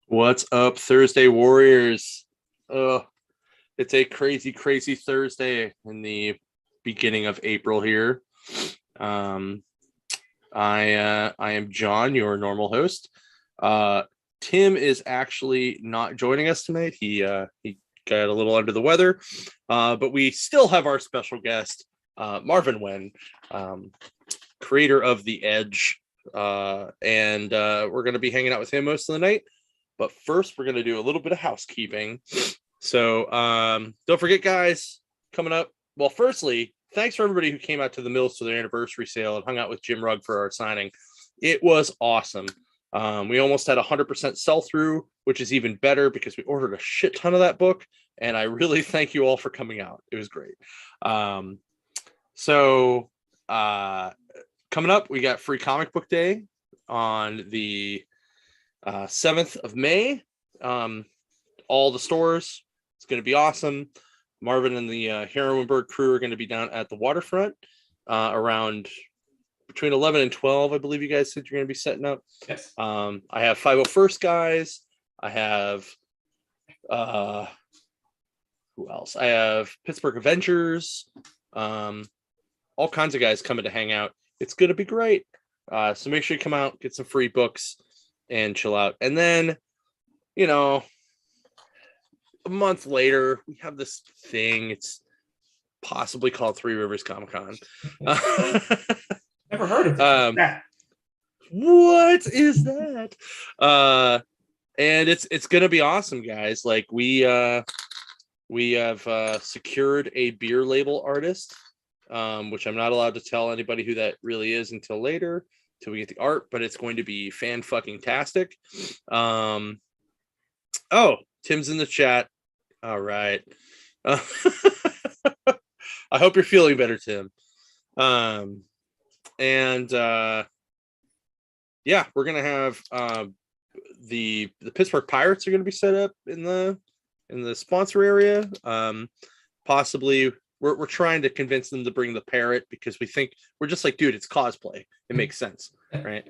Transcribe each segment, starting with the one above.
What's up, Thursday Warriors? It's a crazy, crazy Thursday in the beginning of April here. Um, I am John, your normal host. Tim is actually not joining us tonight. He got a little under the weather, but we still have our special guest, Marvin Wynn, creator of The Edge, and we're going to be hanging out with him most of the night. But first, we're going to do a little bit of housekeeping. So don't forget, guys, coming up. Well, firstly, thanks for everybody who came out to the Mills for their anniversary sale and hung out with Jim Rugg for our signing. It was awesome. We almost had 100% sell-through, which is even better because we ordered a shit ton of that book. And I really thank you all for coming out. It was great. So coming up, we got Free Comic Book Day on the 7th of May. All the stores. It's going to be awesome. Marvin and the Heroinberg crew are going to be down at the waterfront around between 11 and 12. I believe you guys said you're going to be setting up. Yes. I have 501st guys. I have who else? I have Pittsburgh Avengers. All kinds of guys coming to hang out. It's going to be great. So make sure you come out, get some free books, and chill out. And then, you know, a month later, we have this thing. It's possibly called Three Rivers Comic Con. Never heard of that. What is that? And it's gonna be awesome, guys. Like we have secured a beer label artist, which I'm not allowed to tell anybody who that really is until later, till we get the art, but it's going to be fan-fucking-tastic. Oh, Tim's in the chat. All right. I hope you're feeling better, Tim. Yeah, we're gonna have the Pittsburgh Pirates are gonna be set up in the sponsor area. Possibly we're trying to convince them to bring the parrot because we think we're just like, dude, it's cosplay. It makes sense, right?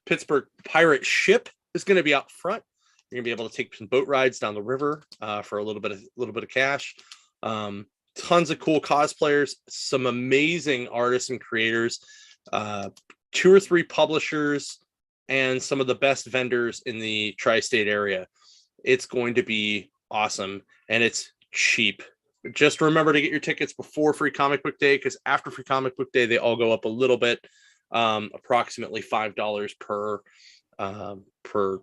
Pittsburgh Pirate ship is going to be out front. You're going to be able to take some boat rides down the river for a little bit of cash. Tons of cool cosplayers, some amazing artists and creators, 2 or 3 publishers, and some of the best vendors in the tri-state area. It's going to be awesome, and it's cheap. Just remember to get your tickets before Free Comic Book Day, because after Free Comic Book Day, they all go up a little bit, approximately $5 per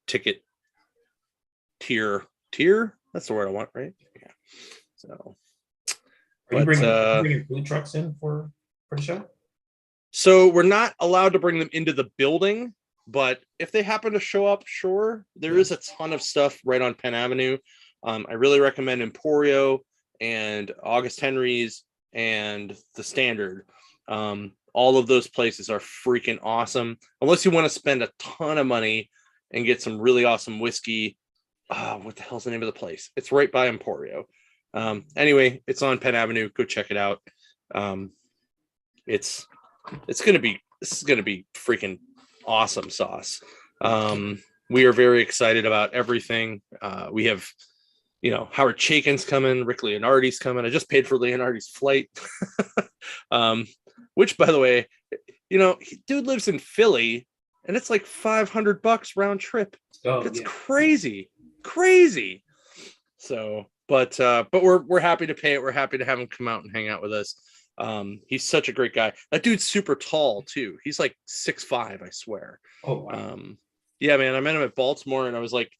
ticket tier. That's the word I want, right? Yeah. So, are you bringing food trucks in for the show? So we're not allowed to bring them into the building, but if they happen to show up, sure. There is a ton of stuff right on Penn Avenue. I really recommend Emporio and August Henry's and the Standard. All of those places are freaking awesome. Unless you want to spend a ton of money and get some really awesome whiskey. What the hell's the name of the place? It's right by Emporio. Anyway, it's on Penn Avenue. Go check it out. This is gonna be freaking awesome sauce. We are very excited about everything. We have, Howard Chaykin's coming, Rick Leonardi's coming. I just paid for Leonardi's flight, which, by the way, dude lives in Philly, and it's like $500 round trip. It's crazy. So, but we're happy to pay it. We're happy to have him come out and hang out with us. He's such a great guy. That dude's super tall too. He's like 6'5", I swear. Oh wow. Yeah, man. I met him at Baltimore, and I was like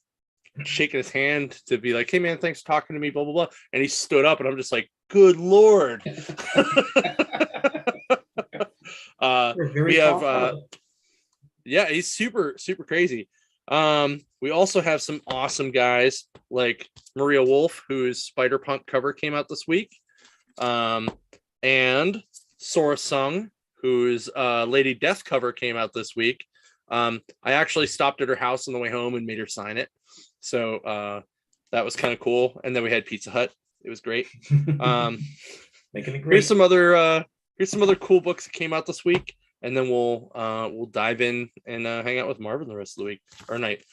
shaking his hand to be like, "Hey, man, thanks for talking to me." Blah blah blah. And he stood up, and I'm just like, "Good Lord." We have, yeah, he's super super crazy. We also have some awesome guys like Maria Wolf, whose Spider-Punk cover came out this week, and Sora Sung, whose Lady Death cover came out this week. I actually stopped at her house on the way home and made her sign it. So that was kind of cool. And then we had Pizza Hut. It was great. Making it great. Here's some other cool books that came out this week, and then we'll dive in and hang out with Marvin the rest of the week or night.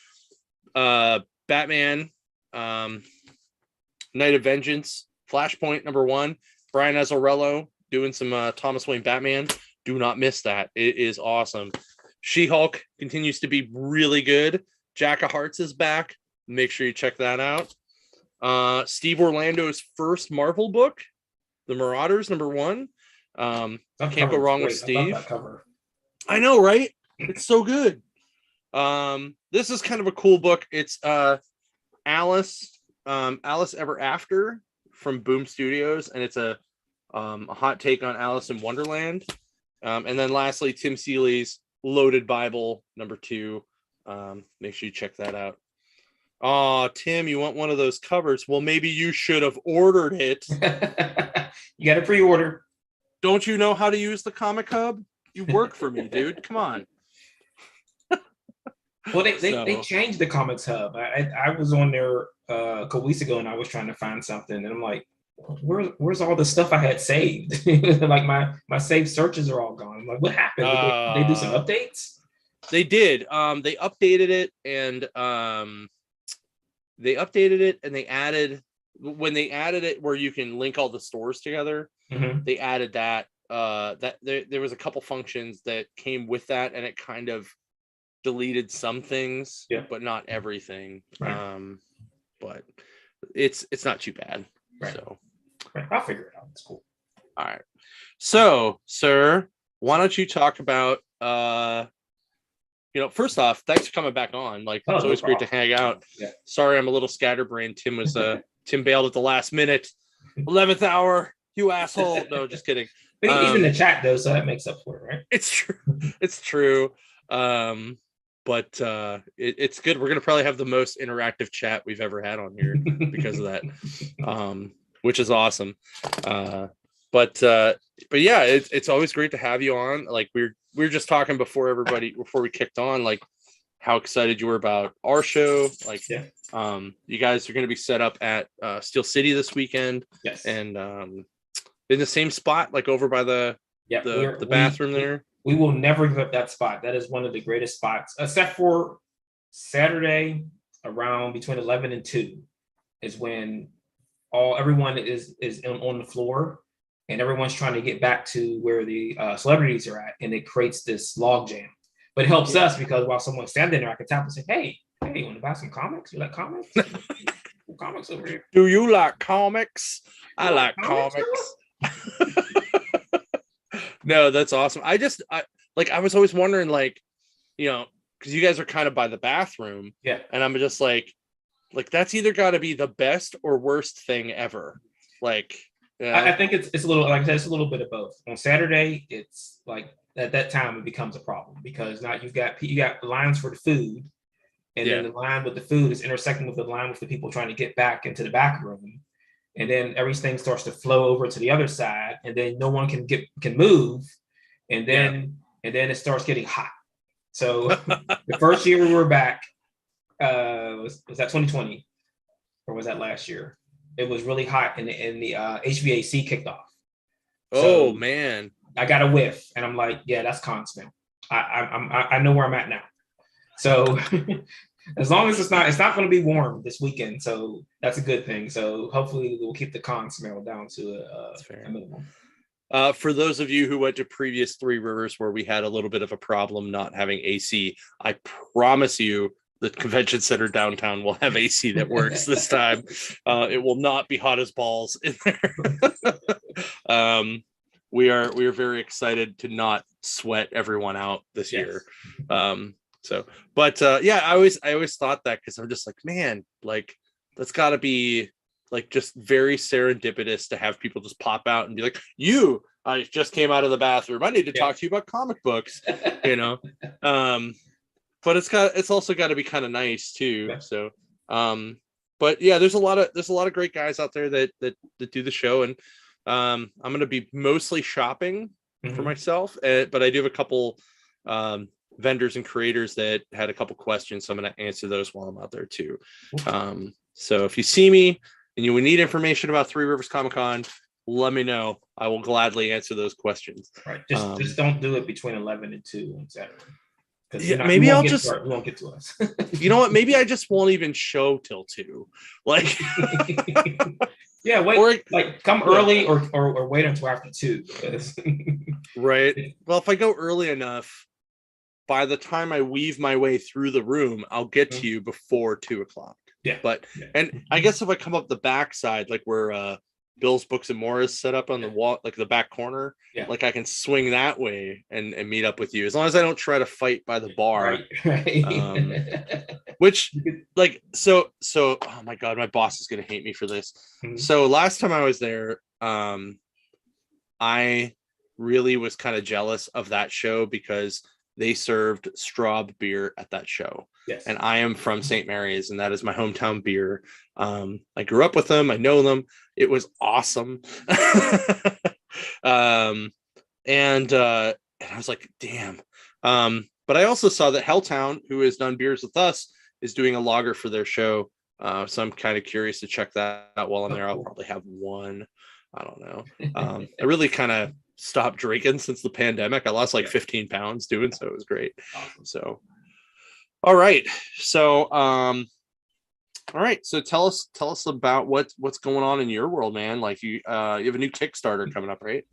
Batman, Night of Vengeance, Flashpoint #1, Brian Azzarello doing some Thomas Wayne Batman. Do not miss that. It is awesome. She-Hulk continues to be really good. Jack of Hearts is back. Make sure you check that out. Steve Orlando's first Marvel book, The Marauders #1. Can't go wrong with Steve. I love that cover. I know, right? It's so good. This is kind of a cool book. It's Alice Ever After from Boom Studios, and it's a hot take on Alice in Wonderland. And then lastly, Tim Seeley's Loaded Bible #2. Make sure you check that out. Oh, Tim, you want one of those covers? Well, maybe you should have ordered it. You got to pre-order. Don't you know how to use the Comic Hub? You work for me, dude. Come on. Well, they changed the Comics Hub. I was on there a couple weeks ago, and I was trying to find something, and I'm like, where's all the stuff I had saved? Like my saved searches are all gone. I'm like, what happened? Did they do some updates? They did. They updated it, and they added, when they added it where you can link all the stores together. Mm-hmm. They added that. That there was a couple functions that came with that, and it kind of deleted some things, but not everything. Right. But it's not too bad. Right. So right. I'll figure it out. It's cool. All right. So, sir, why don't you talk about first off, thanks for coming back on. Like, it's always great to hang out. Yeah. Sorry, I'm a little scatterbrained. Tim was Tim bailed at the last minute, 11th hour. You asshole. No, just kidding. But he's in the chat though, so that makes up for it, right? It's true. It's true. But it's good. We're gonna probably have the most interactive chat we've ever had on here because of that, which is awesome. But yeah, it's always great to have you on. Like we were just talking before we kicked on, like how excited you were about our show. Like, you guys are going to be set up at Steel City this weekend. Yes, and in the same spot, like over by the bathroom there. We will never give up that spot. That is one of the greatest spots, except for Saturday around between 11 and 2 is when everyone is on the floor and everyone's trying to get back to where the celebrities are at, and it creates this log jam. But it helps us because while someone's standing there, I can tap and say, hey, you want to buy some comics? You like comics? Comics over here. Do you like comics? I like comics. No, that's awesome. I was always wondering, like, because you guys are kind of by the bathroom. Yeah. And I'm just like that's either got to be the best or worst thing ever. Like, I think it's a little, like I said, it's a little bit of both. On Saturday, it's like at that time it becomes a problem because now you got lines for the food, and then the line with the food is intersecting with the line with the people trying to get back into the back room, and then everything starts to flow over to the other side, and then no one can move, and then it starts getting hot. So the first year we were back, was that 2020 or was that last year? It was really hot, and the HVAC kicked off. Oh, so, man. I got a whiff, and I'm like, yeah, that's con smell. I know where I'm at now. So as long as it's not going to be warm this weekend, so that's a good thing. So hopefully we'll keep the con smell down to a minimum. For those of you who went to previous Three Rivers where we had a little bit of a problem not having AC, I promise you the convention center downtown will have AC that works this time. It will not be hot as balls in there. We are very excited to not sweat everyone out this year. I always thought that because I'm just like, man, like that's got to be like just very serendipitous to have people just pop out and be like, I just came out of the bathroom. I need to talk to you about comic books, But it's also got to be kind of nice too. Yeah. So, but yeah, there's a lot of great guys out there that do the show, and I'm going to be mostly shopping for myself, but I do have a couple vendors and creators that had a couple questions, so I'm going to answer those while I'm out there too. So if you see me and you need information about Three Rivers Comic Con, let me know. I will gladly answer those questions. Right. Just don't do it between 11 and 2 on Saturday. Because Yeah, maybe I'll just you won't get to us. You know what? Maybe I just won't even show till 2. Like, yeah, wait, or, like come early or wait until after 2. Right. Well, if I go early enough, by the time I weave my way through the room, I'll get to you before 2:00. Yeah. But and I guess if I come up the back side, like where Bill's Books and More is set up on the wall, like the back corner, like I can swing that way and meet up with you, as long as I don't try to fight by the bar. Right. Which, like, so oh my god, my boss is gonna hate me for this. So last time I was there, I really was kind of jealous of that show because they served Straub beer at that show. Yes. And I am from St. Mary's, and that is my hometown beer. I grew up with them. I know them. It was awesome. And I was like, damn. But I also saw that Helltown, who has done beers with us, is doing a lager for their show. So I'm kind of curious to check that out while I'm there. I'll probably have one. I don't know. I really kind of stopped drinking since the pandemic. I lost like 15 pounds doing so. It was great. Awesome. So, all right. So, So tell us about what's going on in your world, man. Like you have a new Kickstarter coming up, right?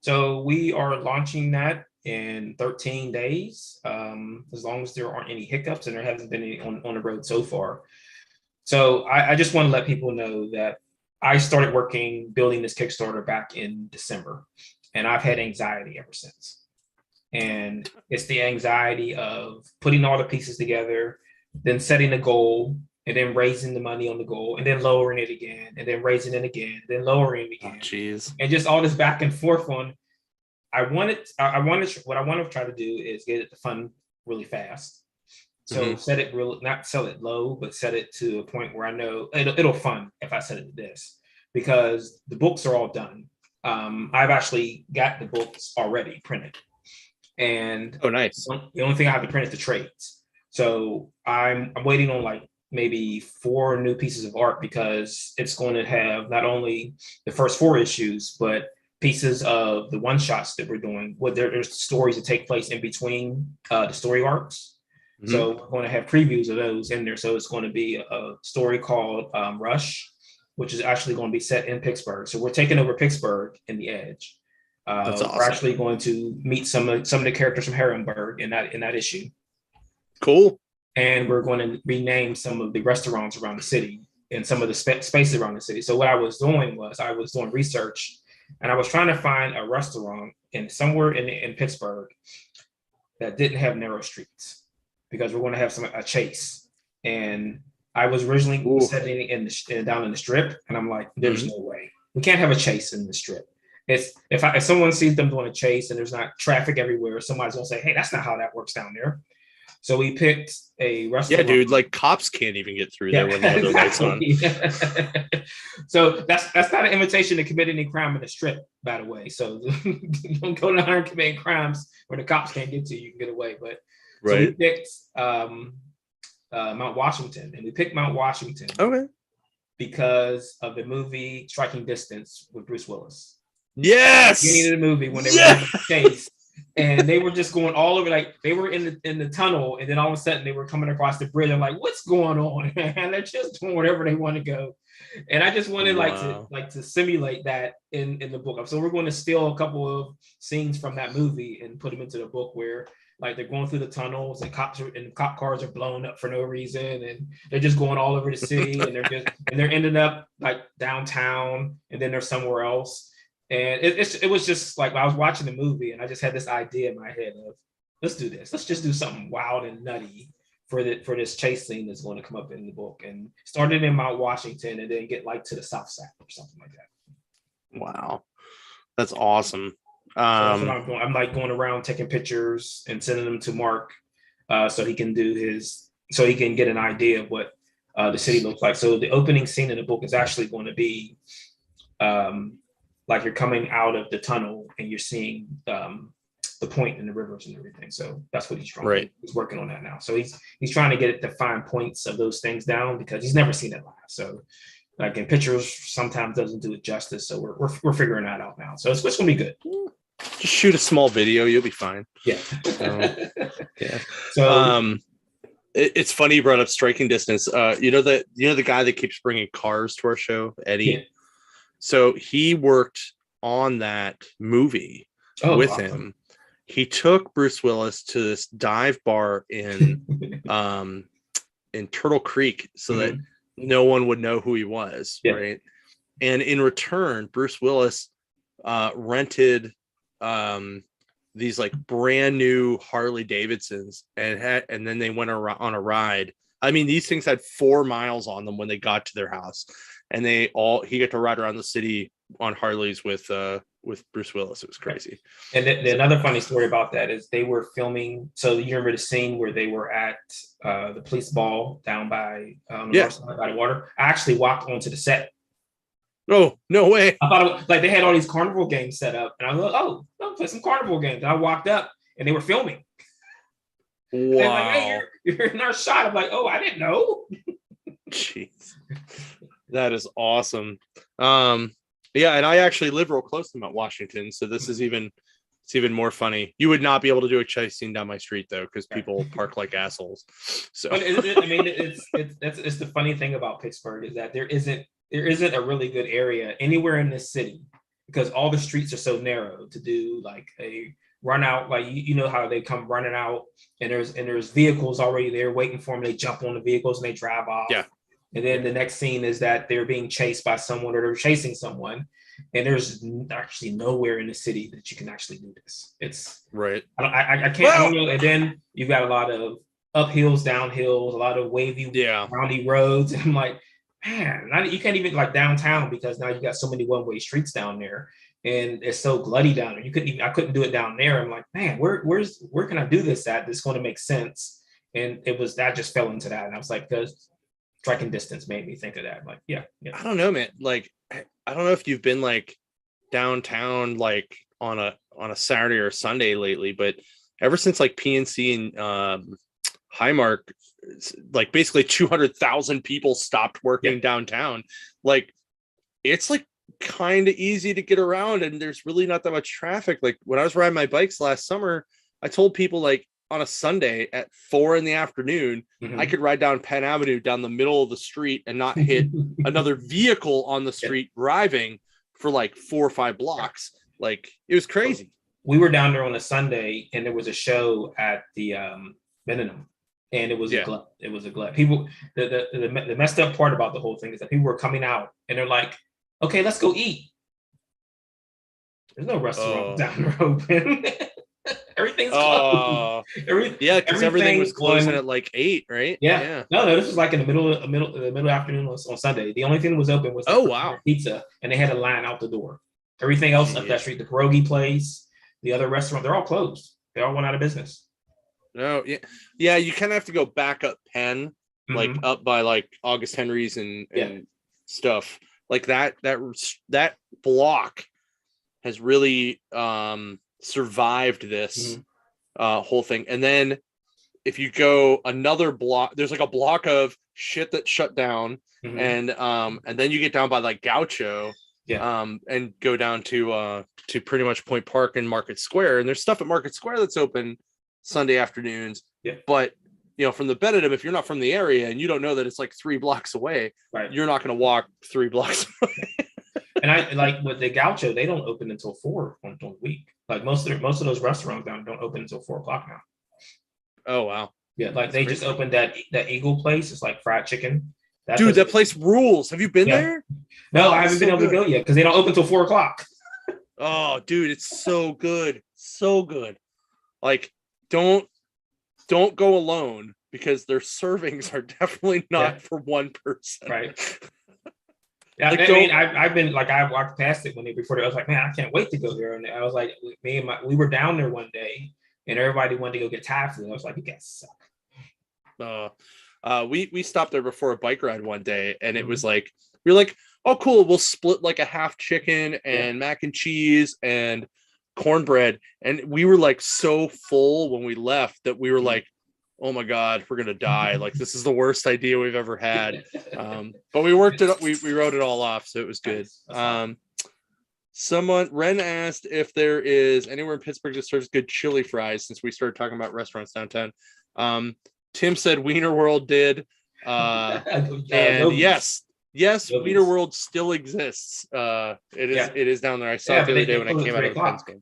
So we are launching that in 13 days, as long as there aren't any hiccups, and there hasn't been any on the road so far. So I just want to let people know that I started building this Kickstarter back in December, and I've had anxiety ever since. And it's the anxiety of putting all the pieces together, then setting a goal, and then raising the money on the goal, and then lowering it again, and then raising it again, then lowering it again. Jeez. And just all this back and forth on. What I want to try to do is get it to fund really fast. So set it real, not sell it low, but set it to a point where I know it'll fund if I set it to this, because the books are all done. I've actually got the books already printed, and nice. The only thing I have to print is the trades. So I'm waiting on like maybe 4 new pieces of art, because it's going to have not only the first 4 issues, but pieces of the one-shots that we're doing. There's stories that take place in between the story arcs. So we're going to have previews of those in there. So it's going to be a story called Rush, which is actually going to be set in Pittsburgh. So we're taking over Pittsburgh in the Edge. That's awesome. We're actually going to meet some of the characters from Harrisburg in that issue. Cool. And we're going to rename some of the restaurants around the city and some of the spaces around the city. So what I was doing research, and I was trying to find a restaurant somewhere in Pittsburgh that didn't have narrow streets, because we're going to have a chase. And I was originally setting down in the Strip, and I'm like, there's no way we can't have a chase in the Strip. If someone sees them doing a chase and there's not traffic everywhere, somebody's gonna say, hey, that's not how that works down there. So we picked a restaurant. Yeah, dude, like cops can't even get through there when they have their lights on. So that's not an invitation to commit any crime in the Strip, by the way. So you don't go down there and commit crimes where the cops can't get to you. You can get away. But so we picked Mount Washington, and we picked Mount Washington because of the movie Striking Distance with Bruce Willis. Yes. Beginning of the movie when they were in the chase. And they were just going all over, like they were in the tunnel, and then all of a sudden they were coming across the bridge. I'm like, what's going on? And they're just doing wherever they want to go. And I just wanted to simulate that in the book. So we're going to steal a couple of scenes from that movie and put them into the book, where like they're going through the tunnels and cop cars are blown up for no reason, and they're just going all over the city, and they're ending up like downtown, and then they're somewhere else. And it was just like I was watching the movie, and I just had this idea in my head of, let's do this. Let's just do something wild and nutty for this chase scene that's going to come up in the book, and started in Mount Washington and then get like to the South Side or something like that. Wow, that's awesome. So that's what I'm doing. I'm like going around taking pictures and sending them to Mark, so he can get an idea of what the city looks like. So the opening scene in the book is actually going to be like you're coming out of the tunnel and you're seeing the point in the rivers and everything. So that's what he's trying. Right. He's working on that now. So he's trying to get it to find points of those things down, because he's never seen it live. So like in pictures sometimes doesn't do it justice. So we're figuring that out now. So it's gonna be good. Just shoot a small video, you'll be fine. Yeah. Yeah. So it's funny you brought up striking distance. You know the guy that keeps bringing cars to our show, Eddie. Yeah. So he worked on that movie with awesome. him. He took Bruce Willis to this dive bar in Turtle Creek so that no one would know who he was, right? And in return, Bruce Willis rented these like brand new Harley Davidsons and then they went on a ride. I mean, these things had 4 miles on them when they got to their house, and he got to ride around the city on Harleys with Bruce Willis. It was crazy. And another funny story about that is they were filming. So you remember the scene where they were at the police ball down by north side by the water? I actually walked onto the set. Oh, no way. I thought it was, like they had all these carnival games set up, and I was like, oh, I'll play some carnival games. And I walked up and they were filming. Wow. Like, hey, you're in our shot. I'm like, oh, I didn't know. Jeez. That is awesome. Yeah, and I actually live real close to Mount Washington, so this is even more funny. You would not be able to do a chase scene down my street though, because people park like assholes. So but it's the funny thing about Pittsburgh is that there isn't a really good area anywhere in this city because all the streets are so narrow to do like a run out. Like you know how they come running out and there's vehicles already there waiting for them. They jump on the vehicles and they drive off. Yeah. And then the next scene is that they're being chased by someone or they're chasing someone. And there's actually nowhere in the city that you can actually do this. It's right. I can't. I don't know. And then you've got a lot of uphills, downhills, a lot of wavy, roundy roads. And I'm like, man, you can't even like downtown because now you got so many one-way streets down there, and it's so glutty down there. I couldn't do it down there. I'm like, man, where can I do this at? That's going to make sense. And I just fell into that, and I was like, because striking distance made me think of that. Like, yeah. I don't know, man. Like, I don't know if you've been like downtown like on a Saturday or Sunday lately, but ever since like PNC and Highmark, like basically 200,000 people stopped working downtown. Like, it's like kind of easy to get around, and there's really not that much traffic. Like when I was riding my bikes last summer, I told people like on a Sunday at 4 p.m, I could ride down Penn Avenue down the middle of the street and not hit another vehicle on the street driving for like 4 or 5 blocks. Like, it was crazy. We were down there on a Sunday and there was a show at the Benham, and it was a glut. It was a glut. People, the messed up part about the whole thing is that people were coming out and they're like, okay, let's go eat. There's no restaurant down the road. Everything's closed. Because everything was closing at like 8, right? Yeah. No, this was like in the middle afternoon on Sunday. The only thing that was open was pizza, and they had a line out the door. Everything else up that street, the pierogi place, the other restaurant, they're all closed. They all went out of business. No, yeah. You kind of have to go back up Penn, like up by like August Henry's and stuff like that. That block has really survived this whole thing. And then if you go another block, there's like a block of shit that shut down, and then you get down by like Gaucho, and go down to pretty much Point Park and Market Square, and there's stuff at Market Square that's open Sunday afternoons. But from the Benham, if you're not from the area and you don't know that it's like 3 blocks away, you're not going to walk 3 blocks away. And I like with the Gaucho, they don't open until 4 on the week. Like most of those restaurants down don't open until 4 o'clock now. Oh wow! Yeah, like they just opened that Eagle place. It's like fried chicken. That place rules. Have you been there? No, I haven't been able to go yet because they don't open until 4 o'clock. Oh, dude, it's so good, so good. Like, don't go alone because their servings are definitely not for one person. Right. Yeah, like, I mean, I've been like, I walked past it before. I was like, man, I can't wait to go there. And I was like, we were down there one day, and everybody wanted to go get Thai food. I was like, you guys suck. We stopped there before a bike ride one day, and it was like, we were like, oh, cool, we'll split like a half chicken and mac and cheese and cornbread. And we were like so full when we left that we were like, oh my God, we're gonna die. Like, this is the worst idea we've ever had. But we worked it up, we wrote it all off, so it was good. Ren asked if there is anywhere in Pittsburgh that serves good chili fries since we started talking about restaurants downtown. Tim said Wiener World did. And yes, Wiener World still exists. It is down there. I saw it the other day when I came out of the Pens game.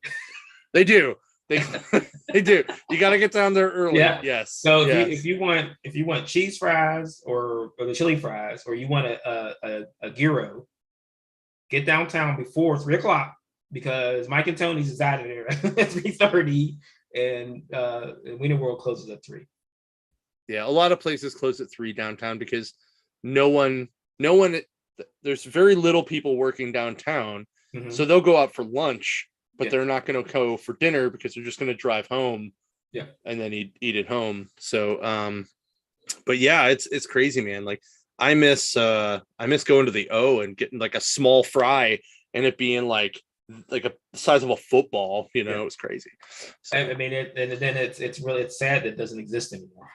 They do. They do. You got to get down there early. Yeah. Yes. So if you want cheese fries or the chili fries, or you want a gyro, get downtown before 3:00 because Mike and Tony's is out of there at 3:30, and Wiener World closes at 3. Yeah, a lot of places close at 3 downtown because no one. There's very little people working downtown, so they'll go out for lunch. But they're not going to go for dinner because they're just going to drive home, and then eat at home. So, but yeah, it's crazy, man. Like I miss going to the O and getting like a small fry and it being like a size of a football. It was crazy. So, I mean, it's really sad that it doesn't exist anymore.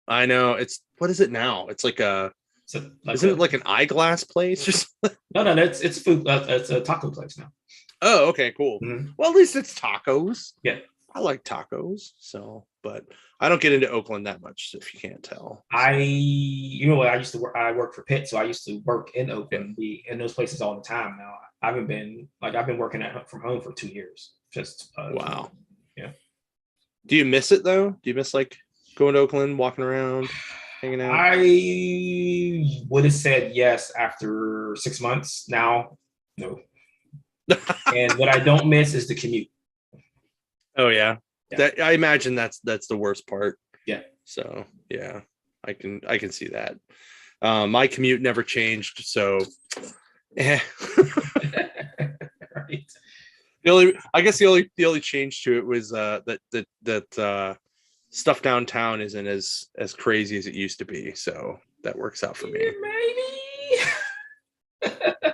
I know. What is it now? It's like isn't it like an eyeglass place or something? No, it's food. It's a taco place now. Oh, okay, cool. Well, at least it's tacos. Yeah, I like tacos. So, but I don't get into Oakland that much, if you can't tell. I worked for Pitt, so I used to work in Oakland, be in those places all the time. Now I've been working from home for 2 years. Just wow. Yeah. Do you miss it though? Do you miss like going to Oakland, walking around, hanging out? I would have said yes after 6 months. Now, no. And what I don't miss is the commute. Oh yeah. I imagine that's the worst part. Yeah. So yeah, I can see that. My commute never changed, so right. The only change to it was that stuff downtown isn't as crazy as it used to be, so that works out for me. Maybe.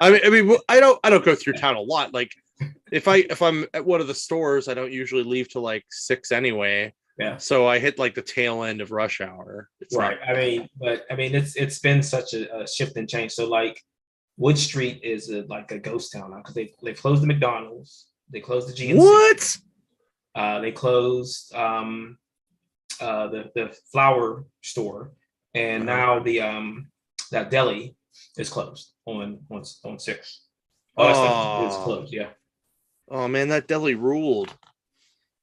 I mean, I don't go through town a lot. Like, if I'm at one of the stores, I don't usually leave till like 6 anyway. Yeah. So I hit like the tail end of rush hour. Right. It's been such a shift and change. So like, Wood Street is like a ghost town now because they closed the McDonald's, they closed the GNC. What? They closed the flower store, and now that deli is closed on 6. All that stuff is closed. Yeah. Oh man, that deli ruled.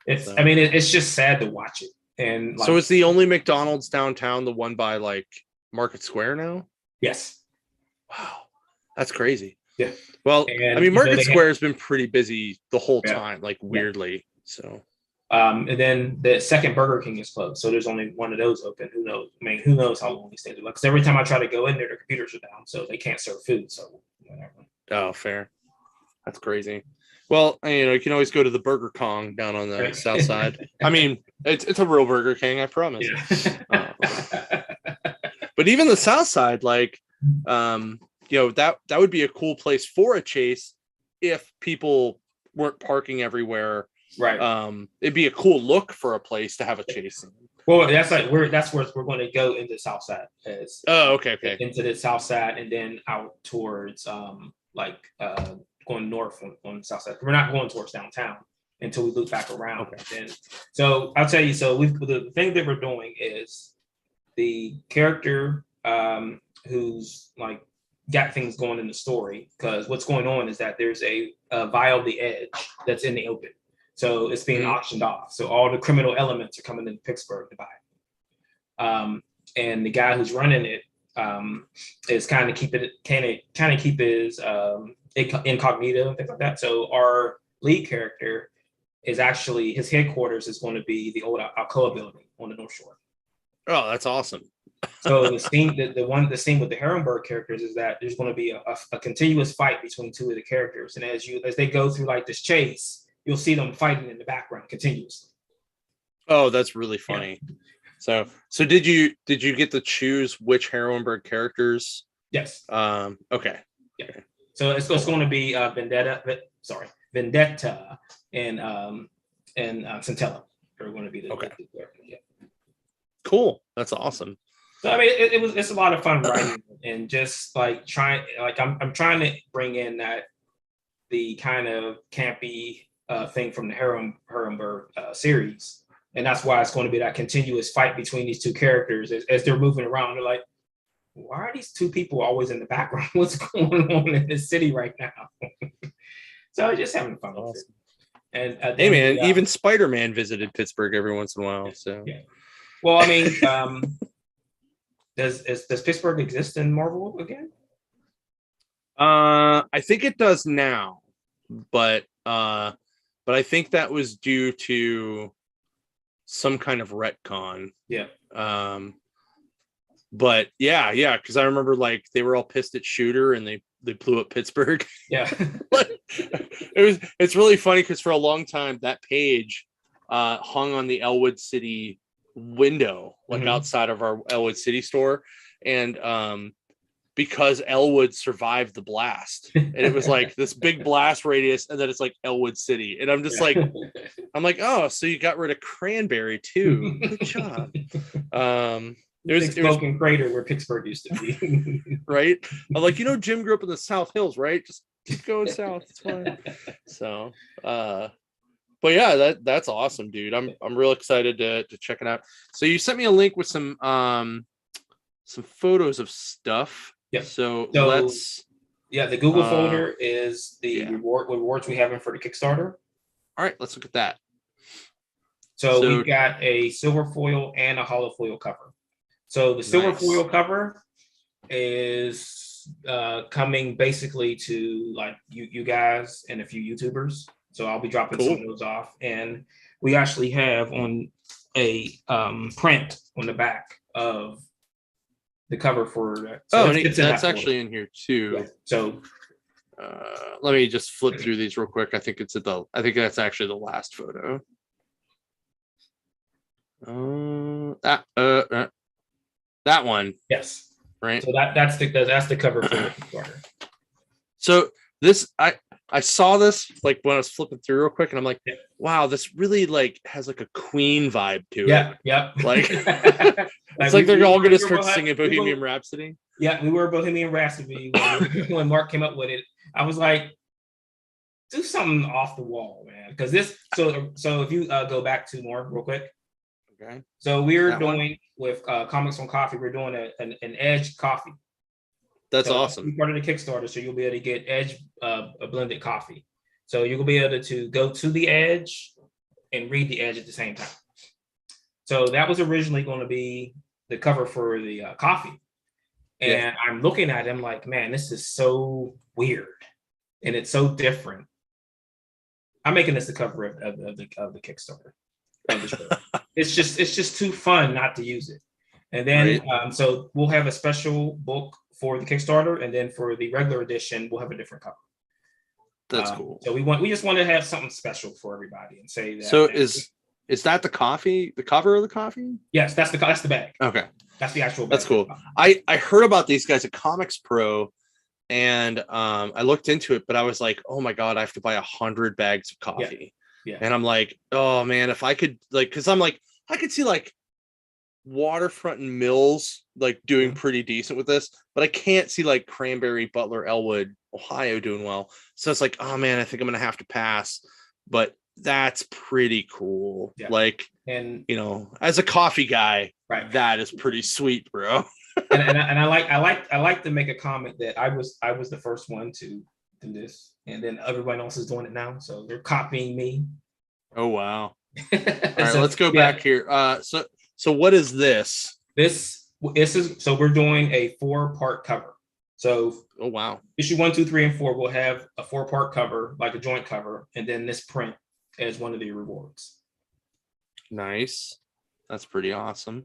It's just sad to watch it. And so is the only McDonald's downtown the one by like Market Square now? Yes. Wow, that's crazy. Yeah. Well, Market Square has been pretty busy the whole time, like weirdly. Yeah. So. And then the second Burger King is closed, so there's only one of those open. Who knows? Who knows how long they stay there? Because every time I try to go in there, their computers are down, so they can't serve food. So whatever. Oh, fair. That's crazy. Well, you can always go to the Burger Kong down on the south side. I mean, it's a real Burger King, I promise. Yeah. But even the south side, like, that would be a cool place for a chase if people weren't parking everywhere. Right. It'd be a cool look for a place to have a chase scene. Well, that's where we're going to go into the south side. Okay. Into the south side and then out towards going north on the south side. We're not going towards downtown until we loop back around. Okay. And so I'll tell you. So the thing that we're doing is the character who's like got things going in the story, because what's going on is that there's a Vial the Edge that's in the open. So it's being auctioned off. So all the criminal elements are coming into Pittsburgh to buy. And the guy who's running it is kind of keep his incognito and things like that. So our lead character is actually, his headquarters is going to be the old Alcoa building on the North Shore. Oh, that's awesome. So the scene with the Herrenberg characters is that there's going to be a continuous fight between two of the characters, and as they go through like this chase, you'll see them fighting in the background continuously. Oh, that's really funny. Yeah. So did you get to choose which Herrenberg characters? Yes. Okay. Yeah. So it's going to be Vendetta and Centella are going to be the characters. Yeah. Cool. That's awesome. So I mean, it's a lot of fun writing and just like I'm trying to bring in that the kind of campy thing from the Herrenberg series. And that's why it's going to be that continuous fight between these two characters as they're moving around. They're like, why are these two people always in the background? What's going on in this city right now? So just having fun with it. And hey man, even Spider-Man visited Pittsburgh every once in a while. So yeah. Well, I mean, does Pittsburgh exist in Marvel again? I think it does now, but I think that was due to some kind of retcon. Yeah. But yeah, because I remember like they were all pissed at Shooter and they blew up Pittsburgh. Yeah. It's really funny because for a long time that page hung on the Elwood City window, like outside of our Elwood City store. And because Elwood survived the blast, and it was like this big blast radius, and then it's like Elwood City, and I'm just like, oh, so you got rid of Cranberry too. Good job. It was smoking crater where Pittsburgh used to be. Right. I'm like, Jim grew up in the South Hills, right? Just keep going south. It's fine. So but yeah, that's awesome, dude. I'm real excited to check it out. So you sent me a link with some photos of stuff. Yeah. So let's the Google folder is the rewards we have in for the Kickstarter. All right, let's look at that. So we've got a silver foil and a hollow foil cover. So the silver foil cover is coming basically to like you guys and a few YouTubers. So I'll be dropping some of those off. And we actually have on a print on the back of the cover for that. So that's actually in here too. Yeah. So let me just flip through these real quick. I think that's actually the last photo. That one. Yes. Right. So that's the cover for the Kickstarter. So this I saw this like when I was flipping through real quick, and I'm like, wow, this really like has like a Queen vibe to it. Yeah. Like it's like they're all gonna start singing Bohemian Rhapsody. Yeah, we were Bohemian Rhapsody when Mark came up with it. I was like, do something off the wall, man. Because this so if you go back to more real quick. Okay. So we're doing with Comics on Coffee, we're doing an Edge coffee. That's awesome. Part of the Kickstarter, so you'll be able to get Edge a blended coffee. So you'll be able to go to the Edge and read the Edge at the same time. So that was originally going to be the cover for the coffee. And I'm looking at him like, man, this is so weird. And it's so different. I'm making this the cover of the Kickstarter. It's just too fun not to use it. And then so we'll have a special book for the Kickstarter, and then for the regular edition, we'll have a different cover. That's cool. So we just want to have something special for everybody and say that. So is that the coffee? The cover of the coffee? Yes, that's the bag. Okay, that's the actual bag. That's cool. I heard about these guys at Comics Pro, and I looked into it, but I was like, oh my god, I have to buy 100 bags of coffee. Yeah. And I'm like, oh man, if I could because I'm like, I could see like Waterfront and Mills like doing pretty decent with this, but I can't see like Cranberry, Butler, Elwood, Ohio doing well. So it's like, oh man, I think I'm gonna have to pass. But that's pretty cool. Yeah. Like, and as a coffee guy, that is pretty sweet, bro. and I like to make a comment that I was the first one to do this, and then everyone else is doing it now, so they're copying me. Oh wow. All right, let's go back here. So what is this? This is so we're doing a 4-part cover. So oh wow. Issue 1, 2, 3, and 4 will have a 4-part cover, like a joint cover, and then this print as one of the rewards. Nice. That's pretty awesome.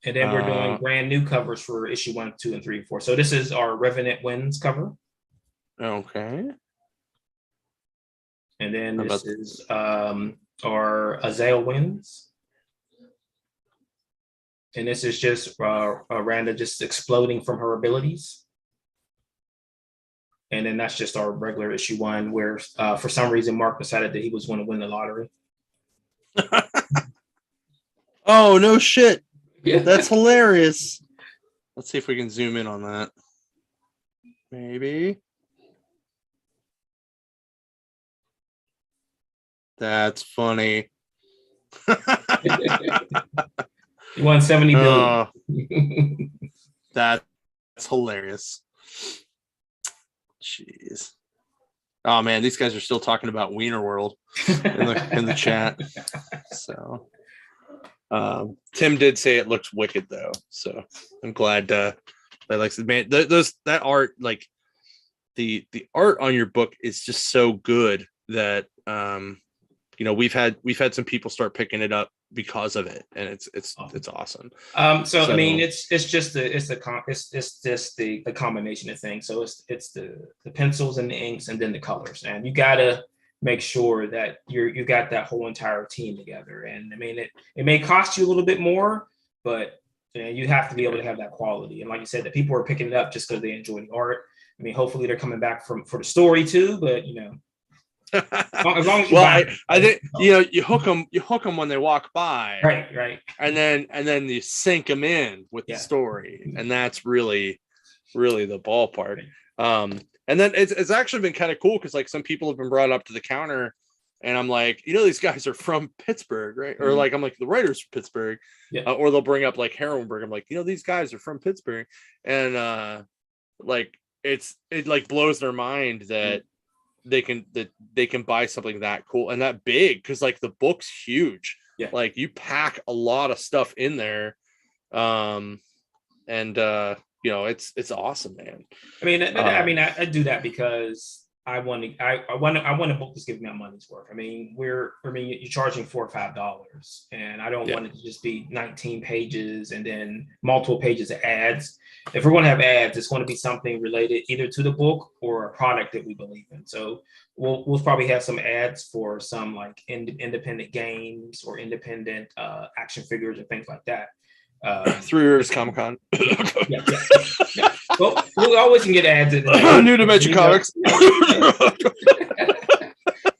And then we're doing brand new covers for issue 1, 2, and 3, and 4. So this is our Revenant Wins cover. Okay. And then this is our Azale Wins. And this is just Randa just exploding from her abilities. And then that's just our regular issue 1, where for some reason Mark decided that he was going to win the lottery. Oh, no shit. Yeah. That's hilarious. Let's see if we can zoom in on that. Maybe. That's funny. He won 70 billion. That's hilarious. Jeez. Oh man, these guys are still talking about Wiener World in the chat. So Tim did say it looks wicked though. So I'm glad that like man, that art, like the art on your book is just so good that you know, we've had some people start picking it up because of it, and it's awesome. So I mean, it's just the combination of things. So it's the pencils and the inks, and then the colors, and you gotta make sure that you got that whole entire team together. And I mean, it may cost you a little bit more, but you have to be able to have that quality. And like you said, the people are picking it up just because they enjoy the art. I mean, hopefully they're coming back for the story too, but you know. As long as you I think you hook them when they walk by, right, and then you sink them in with the story, and that's really the ballpark. And then it's actually been kind of cool because like some people have been brought up to the counter, and I'm like, these guys are from Pittsburgh, right? Or like I'm like the writers from Pittsburgh, or they'll bring up like Harrisburg. I'm like, these guys are from Pittsburgh, and like it like blows their mind that. They can buy something that cool and that big, because like the book's huge. Like you pack a lot of stuff in there, and it's awesome, man. I mean, I do that because I want a book that's giving me my money's worth. I mean, you're charging $4 or $5, and I don't want it to just be 19 pages and then multiple pages of ads. If we're going to have ads, it's going to be something related either to the book or a product that we believe in. So we'll probably have some ads for some like independent games or independent action figures and things like that. 3 Rivers Comic-Con. Yeah. Well, we always can get ads in New Dimension Comics.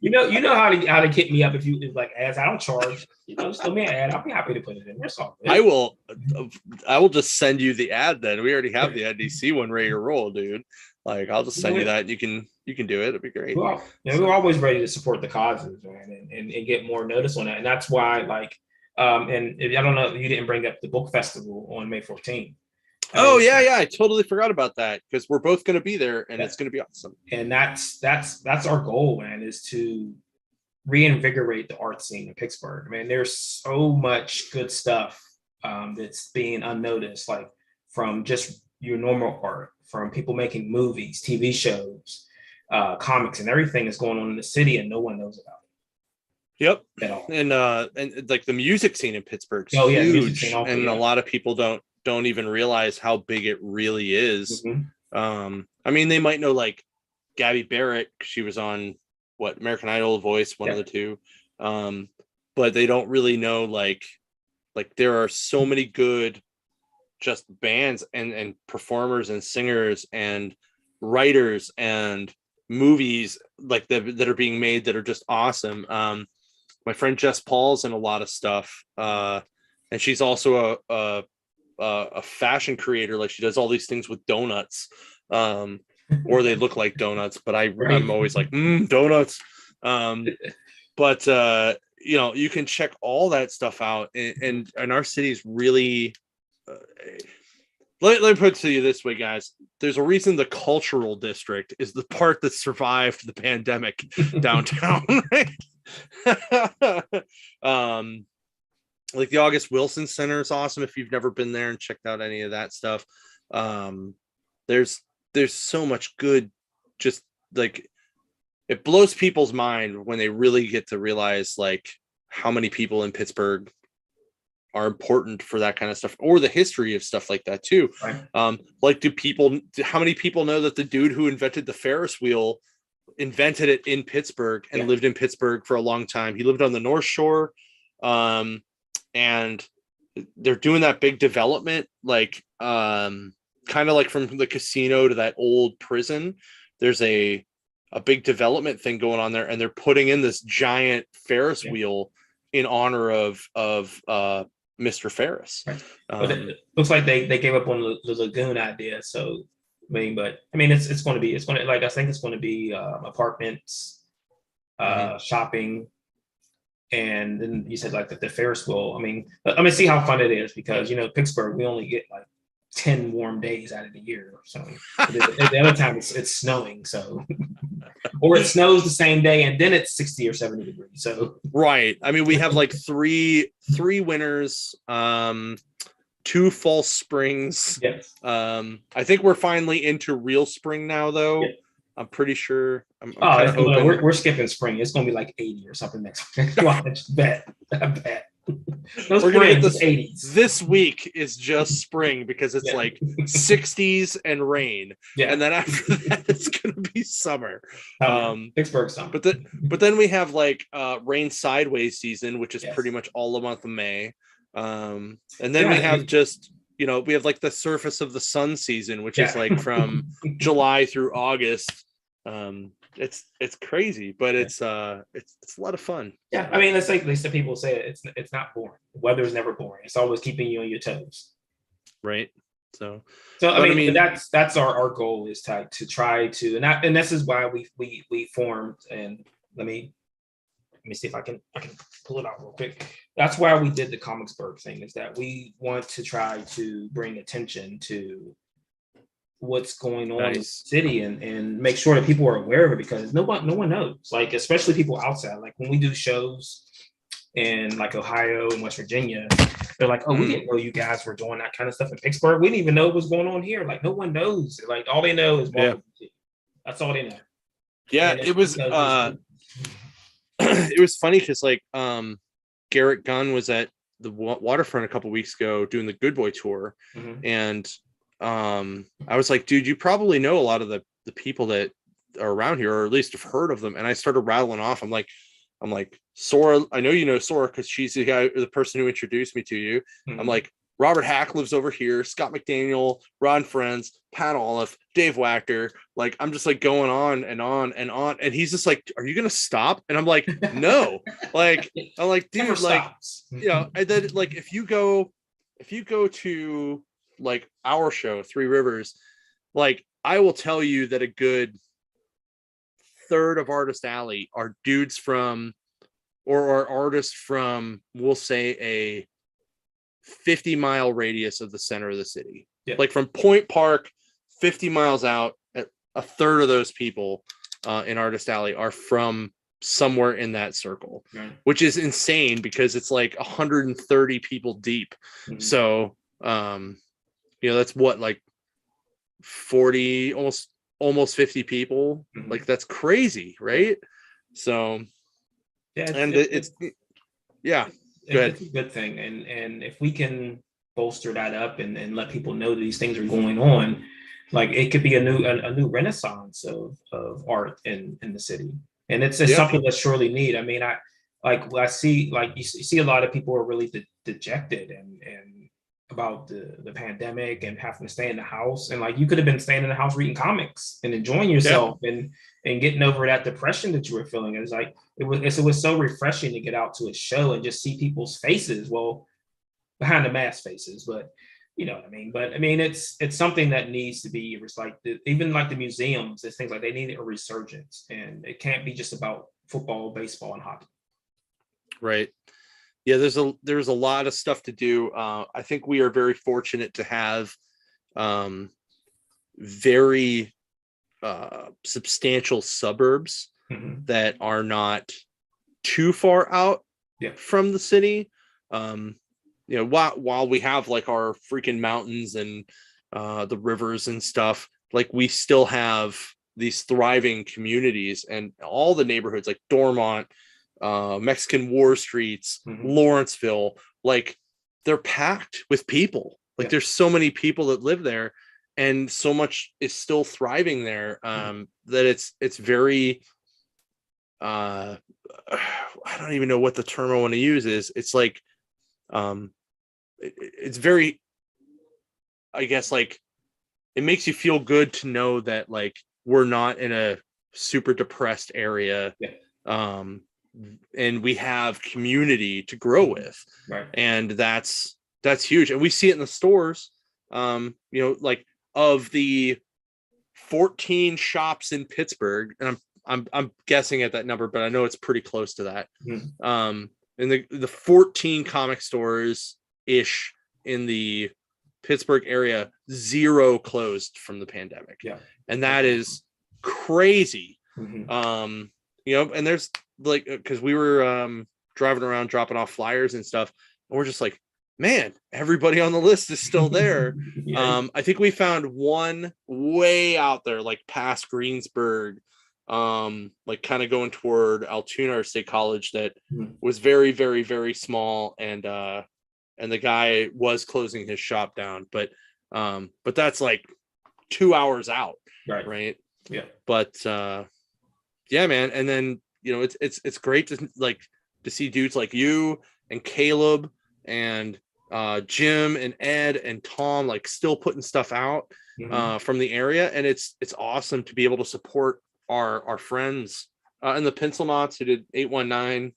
You know how to hit me up if you like ads. I don't charge. Just throw me an ad. I'll be happy to put it in. That's all. I will just send you the ad then. We already have the NDC one ready to roll, dude. Like I'll just send you that. And you can do it. It'd be great. Well, we're always ready to support the causes, man, and get more notice on that. And that's why, like, and I don't know if you didn't bring up the book festival on May 14th. Oh yeah, I totally forgot about that because we're both going to be there, and it's going to be awesome. And that's our goal, man, is to reinvigorate the art scene in Pittsburgh. I mean, there's so much good stuff that's being unnoticed, like from just your normal art, from people making movies, TV shows, comics, and everything that's going on in the city, and no one knows about it. Yep, and like the music scene in Pittsburgh is huge, and a lot of people don't even realize how big it really is. I mean, they might know like Gabby Barrett, she was on American Idol, Voice, one of the two, but they don't really know like there are so many good just bands and performers and singers and writers and movies like that are being made that are just awesome. My friend Jess Paul's in a lot of stuff, and she's also a fashion creator. Like she does all these things with donuts, or they look like donuts, but I'm always like donuts. But you can check all that stuff out, and our city is really let me put it to you this way, guys. There's a reason the cultural district is the part that survived the pandemic downtown. Right? Like the August Wilson Center is awesome if you've never been there and checked out any of that stuff. There's so much good, just like it blows people's mind when they really get to realize like how many people in Pittsburgh are important for that kind of stuff, or the history of stuff like that too. Right. Like how many people know that the dude who invented the Ferris wheel invented it in Pittsburgh and lived in Pittsburgh for a long time? He lived on the North Shore. And they're doing that big development, like kind of like from the casino to that old prison. There's a big development thing going on there, and they're putting in this giant Ferris wheel in honor of Mr. Ferris. But it looks like they gave up on the lagoon idea. So I mean, it's going to be like I think it's going to be apartments, shopping. And then you said like the Ferris wheel. I mean, see how fun it is, because Pittsburgh, we only get like 10 warm days out of the year. So the other time it's snowing. So or it snows the same day and then it's 60 or 70 degrees. So right. I mean, we have like three winters, 2 false springs. Yes. I think we're finally into real spring now, though. Yeah. I'm pretty sure. I'm kind of hoping we're skipping spring. It's gonna be like 80 or something next week. Watch, bet. I bet. We're gonna get this 80s. This week is just spring because it's like 60s and rain. Yeah. And then after that it's gonna be summer. Pittsburgh summer. But then we have like rain sideways season, which is pretty much all the month of May. And then we have just we have like the surface of the sun season, which is like from July through August. It's crazy, but it's a lot of fun. Yeah, I mean, it's like some people say it's not boring. Weather is never boring. It's always keeping you on your toes. Right. So I mean that's our goal, is to try to, and this is why we formed, and let me see if I can pull it out real quick. That's why we did the Comicsburg thing, is that we want to try to bring attention to what's going on in the city and make sure that people are aware of it, because no one knows, like, especially people outside. Like when we do shows in like Ohio and West Virginia, they're like, oh, we didn't know you guys were doing that kind of stuff in Pittsburgh. We didn't even know what was going on here. Like no one knows. Like all they know is Marvin. That's all they know. Yeah, it was it was funny because like Garrett Gunn was at the waterfront a couple weeks ago doing the Good Boy tour, and I was like, dude, you probably know a lot of the people that are around here, or at least have heard of them. And I started rattling off. I'm like, Sora, I know you know Sora because she's the person who introduced me to you. I'm like, Robert Hack lives over here, Scott McDaniel, Ron Friends, Pat Olive, Dave Wachter. Like, I'm just like going on and on and on. And he's just like, are you going to stop? And I'm like, no. Like, I'm like, dude, like, and then like, if you go to like our show, Three Rivers, like I will tell you that a good third of Artist Alley are dudes from, or are artists from, we'll say a 50-mile radius of the center of the city. Yeah. Like from Point Park, 50 miles out, a third of those people in Artist Alley are from somewhere in that circle, which is insane because it's like 130 people deep. So, that's what, like 40, almost 50 people. Like that's crazy, right? So, it's a good thing, and if we can bolster that up and let people know that these things are going on, like it could be a new renaissance of art in the city, and it's something that's surely need. I mean, I see, like you see a lot of people are really dejected and about the pandemic and having to stay in the house, and like you could have been staying in the house reading comics and enjoying yourself and getting over that depression that you were feeling. It's like it was so refreshing to get out to a show and just see people's faces, well, behind the mask faces, but you know what I mean. But I mean, it's something that needs to be, it's like even like the museums, it's things like they need a resurgence, and it can't be just about football, baseball, and hockey. Right. Yeah, there's a lot of stuff to do. I think we are very fortunate to have very substantial suburbs that are not too far out from the city. While we have like our freaking mountains and the rivers and stuff, like we still have these thriving communities, and all the neighborhoods like Dormont, Mexican War Streets, Lawrenceville, like they're packed with people. Like there's so many people that live there, and so much is still thriving there, that it's very I don't even know what the term I want to use is. It's like it's very, I guess, like it makes you feel good to know that like we're not in a super depressed area. And we have community to grow with, and that's huge. And we see it in the stores. Like of the 14 shops in Pittsburgh, and I'm guessing at that number, but I know it's pretty close to that. in the 14 comic stores ish in the Pittsburgh area, 0 closed from the pandemic. Yeah. And that is crazy. Mm-hmm. You know, and there's like, because we were driving around dropping off flyers and stuff, and we're just like, man, everybody on the list is still there. Yeah. I think we found one way out there, like past Greensburg, like kind of going toward Altoona State College, that was very, very, very small, and the guy was closing his shop down, but that's like 2 hours out, right? Yeah. But yeah, man, and then you know it's great to see dudes like you and Caleb and Jim and Ed and Tom like still putting stuff out from the area, and it's awesome to be able to support our friends and the Pencil Knots who did 819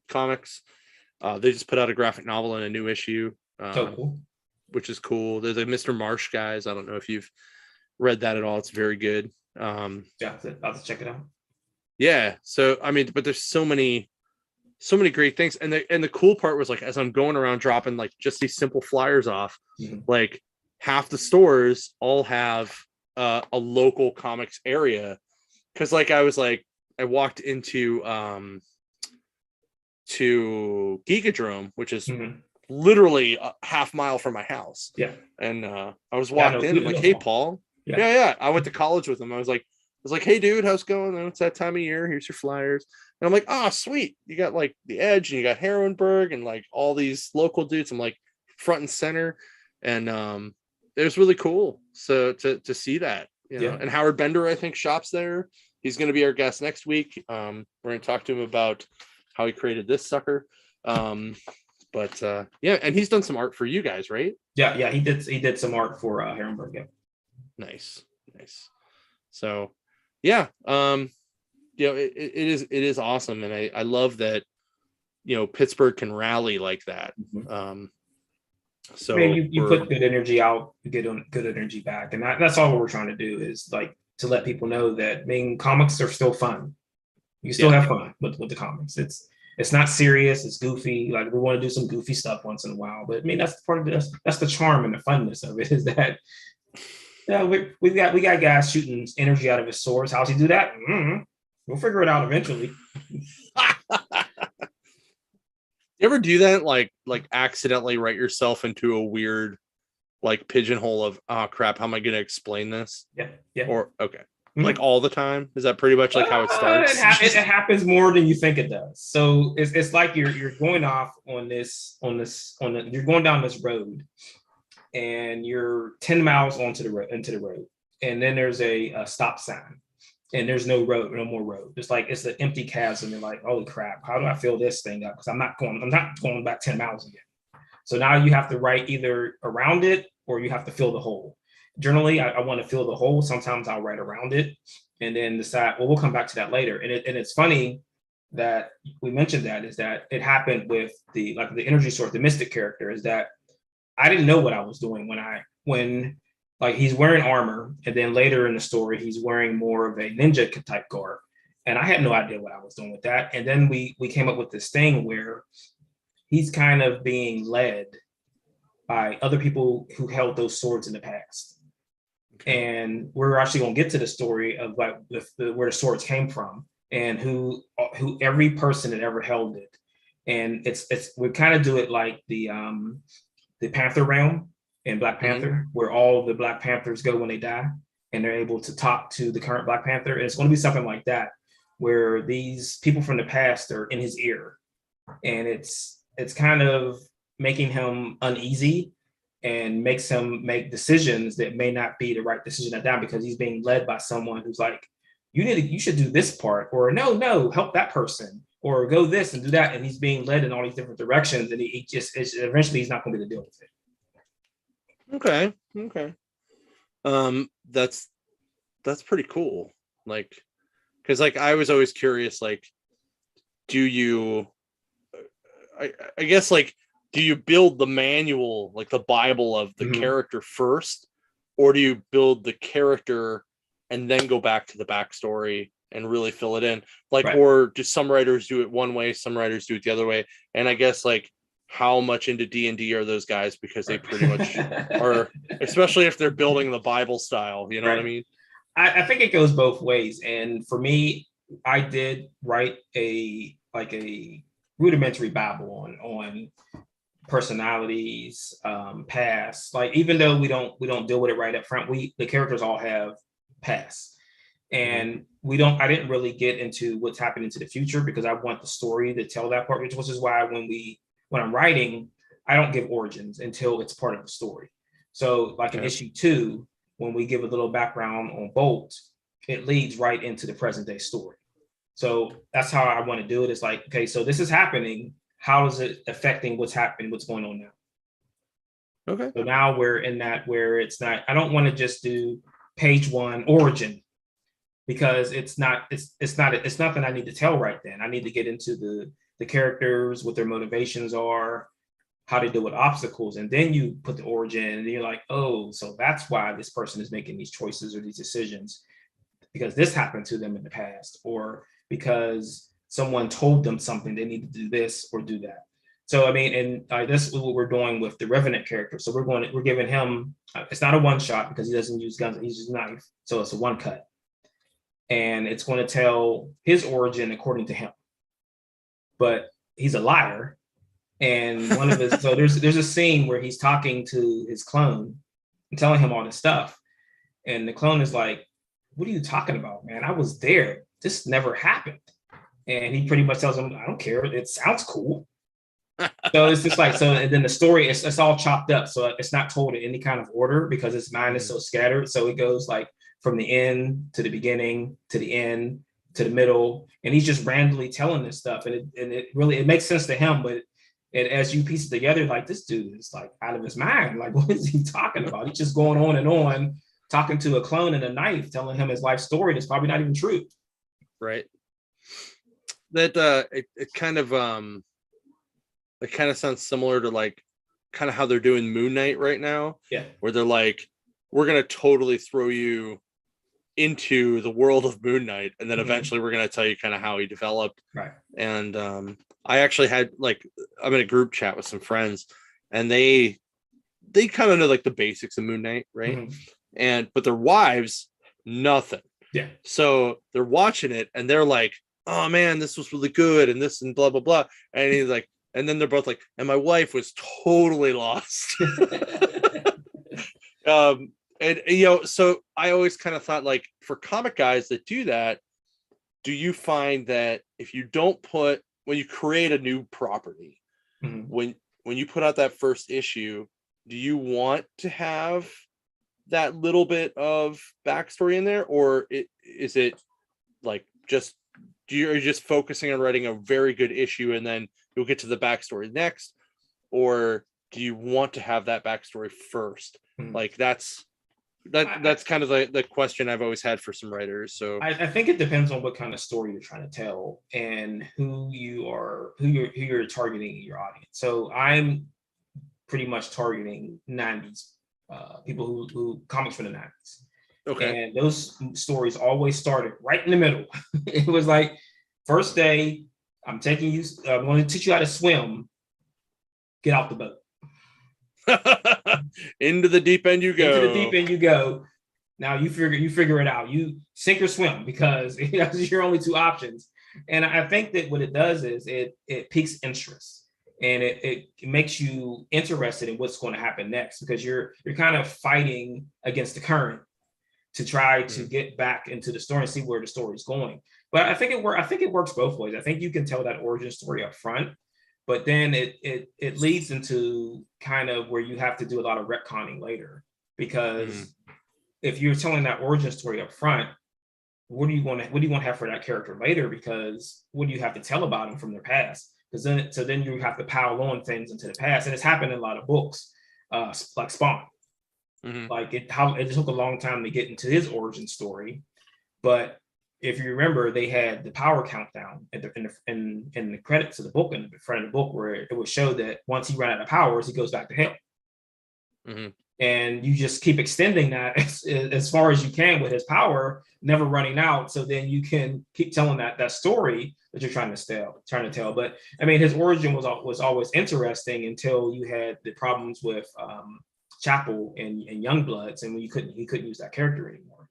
comics. They just put out a graphic novel and a new issue, Cool. which is cool. There's a Mr. Marsh guys. I don't know if you've read that at all. It's very good. Yeah, I'll have to check it out. Yeah. So I mean, but there's so many great things, and the cool part was like as I'm going around dropping like just these simple flyers off, like half the stores all have a local comics area, because like I walked into to Geekadrome, which is literally a half mile from my house. Yeah. And I was walked in, I'm like, hey Paul. Yeah. I went to college with him. I was like, hey dude, how's it going? It's that time of year. Here's your flyers. And I'm like, oh sweet. You got like the Edge and you got Heroinberg and like all these local dudes. I'm like front and center. And it was really cool. So to see that, you know, and Howard Bender, I think, shops there. He's going to be our guest next week. We're going to talk to him about how he created this sucker. But yeah, and he's done some art for you guys, right? Yeah, he did some art for Heroinberg. Yeah. Nice. So yeah, you know, it is awesome, and I love that, you know, Pittsburgh can rally like that. So I mean, you put good energy out, you get good energy back, and that's all we're trying to do, is like to let people know that, I mean, comics are still fun. You still have fun with the comics. It's not serious. It's goofy. Like we want to do some goofy stuff once in a while, but I mean that's part of this. That's the charm and the funness of it. Is that we got guys shooting energy out of his swords. How's he do that? We'll figure it out eventually. You ever do that? Like accidentally write yourself into a weird like pigeonhole of, oh crap, how am I going to explain this? Yeah. Or okay. Like all the time? Is that pretty much like how it starts? It happens more than you think it does. So it's like you're going off you're going down this road, and you're 10 miles into the road, and then there's a stop sign, and there's no more road. It's like it's an empty chasm. You're like, holy crap, how do I fill this thing up? Because I'm not going back 10 miles again. So now you have to write either around it or you have to fill the hole. Generally, I want to fill the hole. Sometimes I'll write around it and then decide, well, we'll come back to that later. And it's funny that we mentioned that, is that it happened with the energy source, the mystic character, is that I didn't know what I was doing when like he's wearing armor, and then later in the story, he's wearing more of a ninja type garb. And I had no idea what I was doing with that. And then we came up with this thing where he's kind of being led by other people who held those swords in the past. And we're actually going to get to the story of like where the swords came from and who every person that ever held it. And we kind of do it like the Panther realm in Black Panther, where all the Black Panthers go when they die, and they're able to talk to the current Black Panther. And it's going to be something like that, where these people from the past are in his ear, and it's kind of making him uneasy and makes him make decisions that may not be the right decision at that time, because he's being led by someone who's like, you should do this part, or no, help that person, or go this and do that. And he's being led in all these different directions, and he just eventually he's not going to be able to deal with it. Okay. That's pretty cool. Like, because like I was always curious, like, do you I guess like, do you build the manual, like the Bible of the character first, or do you build the character and then go back to the backstory and really fill it in. Like, Right. or do some writers do it one way, some writers do it the other way. And I guess like how much into D&D are those guys, because they pretty much are, especially if they're building the Bible style, you know what I mean? I think it goes both ways. And for me, I did write a rudimentary Bible on personalities, past. Like, even though we don't deal with it right up front, the characters all have past. And I didn't really get into what's happening to the future, because I want the story to tell that part, which is why when I'm writing, I don't give origins until it's part of the story. So like in issue 2, when we give a little background on Bolt, it leads right into the present day story. So that's how I want to do it. It's like, okay, so this is happening. How is it affecting what's happening, what's going on now? Okay. So now we're in that where it's not, I don't want to just do page 1 origin, because it's nothing I need to tell right then. I need to get into the characters, what their motivations are, how to deal with obstacles, and then you put the origin, and you're like, oh, so that's why this person is making these choices or these decisions, because this happened to them in the past, or because someone told them something, they need to do this or do that. So I mean, and this is what we're doing with the Revenant character. So we're giving him, it's not a one shot because he doesn't use guns, he uses knife, so it's a one cut, and it's going to tell his origin according to him. But he's a liar. And one of his, so there's a scene where he's talking to his clone and telling him all this stuff. And the clone is like, what are you talking about, man? I was there. This never happened. And he pretty much tells him, I don't care. It sounds cool. So it's just like, so, and then the story, it's all chopped up. So it's not told in any kind of order because his mind is so scattered. So it goes like from the end to the beginning to the end to the middle. And he's just randomly telling this stuff. And it really makes sense to him, but and as you piece it together, like, this dude is like out of his mind. Like, what is he talking about? He's just going on and on, talking to a clone and a knife, telling him his life story that's probably not even true. Right. That it kind of sounds similar to like kind of how they're doing Moon Knight right now. Yeah. Where they're like, we're gonna totally throw you into the world of Moon Knight, and then eventually we're gonna tell you kind of how he developed. Right. And I actually had, like, I'm in a group chat with some friends, and they kind of know like the basics of Moon Knight, right? But their wives, nothing. Yeah. So they're watching it and they're like, oh man, this was really good, and this and blah blah blah. And he's like, and then they're both like, and my wife was totally lost. And so I always kind of thought, like, for comic guys that do that, do you find that if you don't put, when you create a new property, when you put out that first issue, do you want to have that little bit of backstory in there, or is it like just are you just focusing on writing a very good issue and then you'll get to the backstory next, or do you want to have that backstory first? Like that's kind of the question I've always had for some writers. So I think it depends on what kind of story you're trying to tell and who you're targeting in your audience. So I'm pretty much targeting 90s people who comics from the 90s. Okay. And those stories always started right in the middle. It was like, first day, I'm going to teach you how to swim. Get out the boat. Into the deep end you go. Into the deep end you go. Now you figure it out. You sink or swim, because those are your only two options. And I think that what it does is it piques interest, and it makes you interested in what's going to happen next, because you're kind of fighting against the current to try to get back into the story and see where the story is going. But I think it works both ways. I think you can tell that origin story up front, but then it leads into kind of where you have to do a lot of retconning later, because if you're telling that origin story up front, what do you want to have for that character later? Because what do you have to tell about them from their past? Because then you have to pile on things into the past, and it's happened in a lot of books, like Spawn. Like it took a long time to get into his origin story, but if you remember, they had the power countdown in the credits of the book, in the front of the book, where it would show that once he ran out of powers, he goes back to hell. and you just keep extending that as far as you can with his power, never running out. So then you can keep telling that story that you're trying to tell. But I mean, his origin was always interesting until you had the problems with Chapel and Youngbloods, and when he couldn't use that character anymore.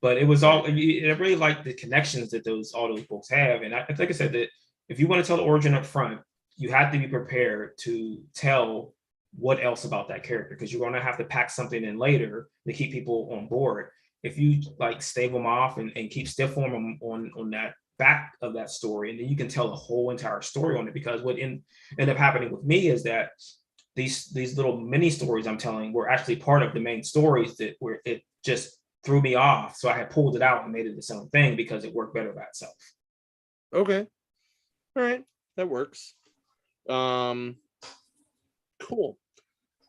But it was all, I really like the connections that all those books have. And like I said, that if you want to tell the origin up front, you have to be prepared to tell what else about that character, because you're going to have to pack something in later to keep people on board. If you like stave them off and keep stiff form on that back of that story, and then you can tell the whole entire story on it. Because what ended up happening with me is that these little mini stories I'm telling were actually part of the main stories that where it just threw me off. So I had pulled it out and made it its own thing because it worked better by itself. Okay. All right. That works. Cool.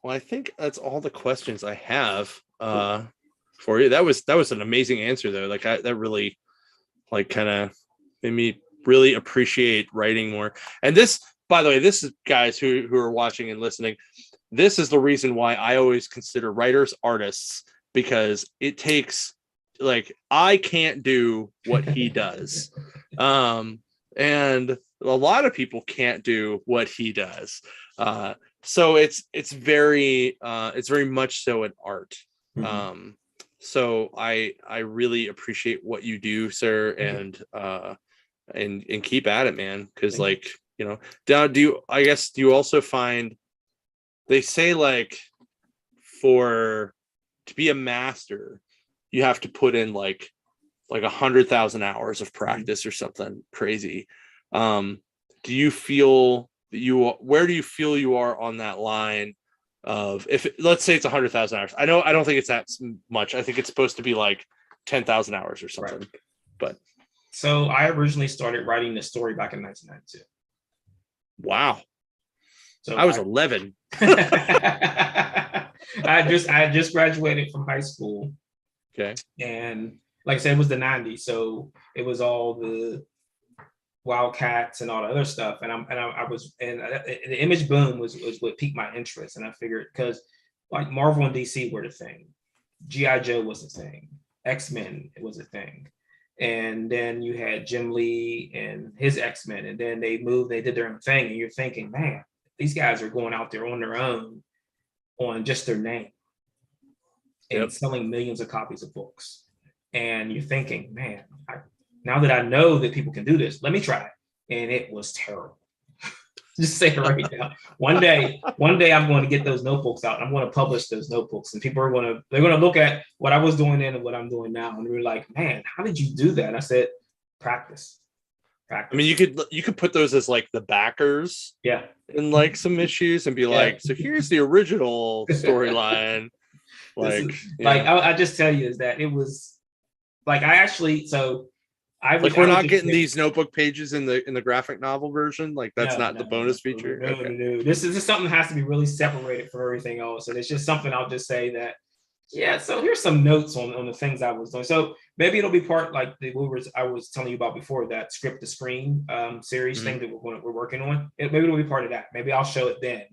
Well, I think that's all the questions I have for you. That was an amazing answer though. Like that really like kind of made me really appreciate writing more. And this, by the way, this is guys who are watching and listening. This is the reason why I always consider writers artists, because it takes, like, I can't do what he does. And a lot of people can't do what he does. So it's very much so an art. Mm-hmm. So I really appreciate what you do, sir, and keep at it, man. Because like, you know, do you also find, they say like to be a master, you have to put in like 100,000 hours of practice or something crazy. Do you feel where do you feel you are on that line of, if let's say it's 100,000 hours? I don't think it's that much. I think it's supposed to be like 10,000 hours or something. Right. But so I originally started writing the story back in 1992. Wow. So I was 11. I just graduated from high school. Okay. And like I said, it was the 90s. So it was all the Wildcats and all the other stuff. And the image boom was what piqued my interest. And I figured, because like Marvel and DC were the thing. G.I. Joe was the thing. X-Men was a thing. And then you had Jim Lee and his X-Men. And then they did their own thing. And you're thinking, man, these guys are going out there on their own on just their name and selling millions of copies of books. And you're thinking, man, now that I know that people can do this, let me try it. And it was terrible. Just say it right now. One day I'm going to get those notebooks out. I'm going to publish those notebooks, and people they're going to look at what I was doing then and what I'm doing now. And they're like, man, how did you do that? I said, practice. I mean, you could put those as like the backers, in like some issues, and be like, so here's the original storyline. I just tell you is that it was like we're not getting these notebook pages in the graphic novel version. Like that's not the bonus feature. No. This is something that has to be really separated from everything else. And it's just something I'll just say that. Yeah, so here's some notes on the things I was doing. So maybe it'll be part like I was telling you about before, that script to screen series thing that we're working on. Maybe it'll be part of that. Maybe I'll show it then,